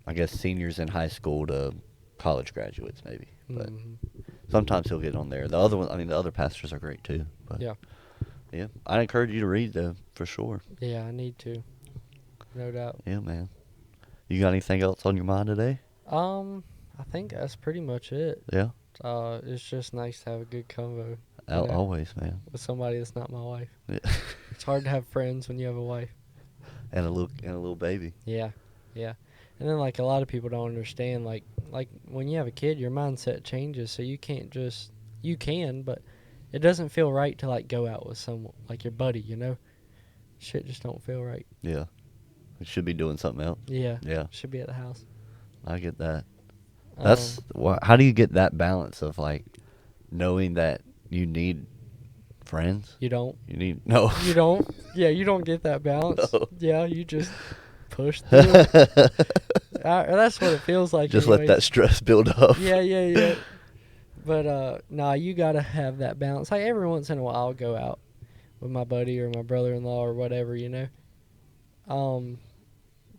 I guess seniors in high school to college graduates maybe. But Mhm. sometimes he'll get on there. The other one, I mean, the other pastors are great too. But Yeah. yeah, I encourage you to read them for sure. Yeah, I need to. No doubt. Yeah, man. You got anything else on your mind today? I think that's pretty much it. Yeah. It's just nice to have a good convo, you know, Always, man. with somebody that's not my wife. Yeah. It's hard to have friends when you have a wife. and a little baby. Yeah, yeah. And then like a lot of people don't understand like when you have a kid, your mindset changes, so you can't just you can, but it doesn't feel right to like go out with someone like your buddy, you know. Shit just don't feel right. Yeah. We should be doing something else. Yeah. Yeah. Should be at the house. I get that. Um, How do you get that balance of like knowing that you need friends? you don't. You need no. You don't. Yeah, you don't get that balance. No. Yeah, you just push through it. That's what it feels like. Just let anyways. that stress build up. Yeah. But nah, you gotta have that balance. Like every once in a while, I'll go out with my buddy or my brother-in-law or whatever, you know.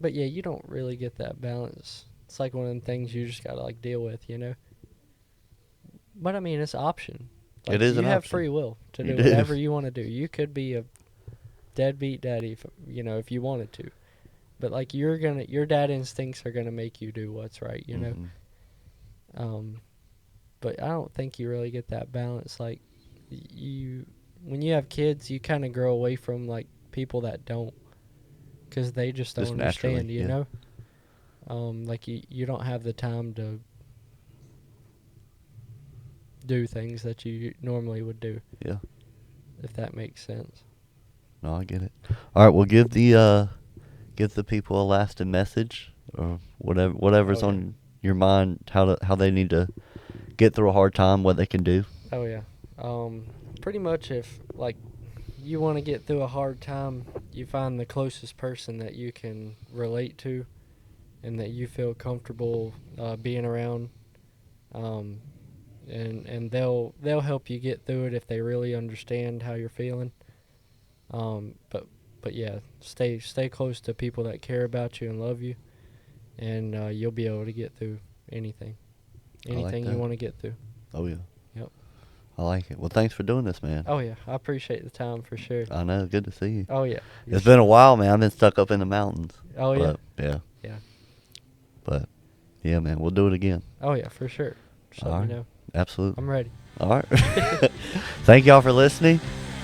But yeah, you don't really get that balance. It's like one of them things you just gotta like deal with, you know. But I mean, it's an option. Like, It is you an have option. free will to You do do. whatever you want to do. You could be a deadbeat daddy, if you wanted to. But like your dad instincts are gonna make you do what's right, you know. Mhm. But I don't think you really get that balance. Like when you have kids, you kind of grow away from like people that don't, because they just don't Just naturally, understand, you yeah. know. Like you don't have the time to do things that you normally would do, Yeah. if that makes sense. No, I get it. All right, well, give the people a lasting message or whatever's Oh, yeah. on your mind. How they need to get through a hard time. What they can do. Oh yeah. Pretty much if like you want to get through a hard time, you find the closest person that you can relate to and that you feel comfortable being around. And they'll help you get through it if they really understand how you're feeling. But yeah, stay close to people that care about you and love you, and you'll be able to get through anything I like you that. want to get through. Oh yeah. Yep. I like it. Well, thanks for doing this, man. Oh yeah, I appreciate the time for sure. I know. Good to see you. Oh yeah. It's been a while, man. I've been stuck up in the mountains. Oh yeah. But, yeah. Yeah. But yeah, man, we'll do it again. Oh yeah, for sure. Just let All me right. know. Absolutely. I'm ready. All right. Thank y'all for listening.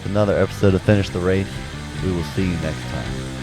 Another episode of Finish the Race. We will see you next time.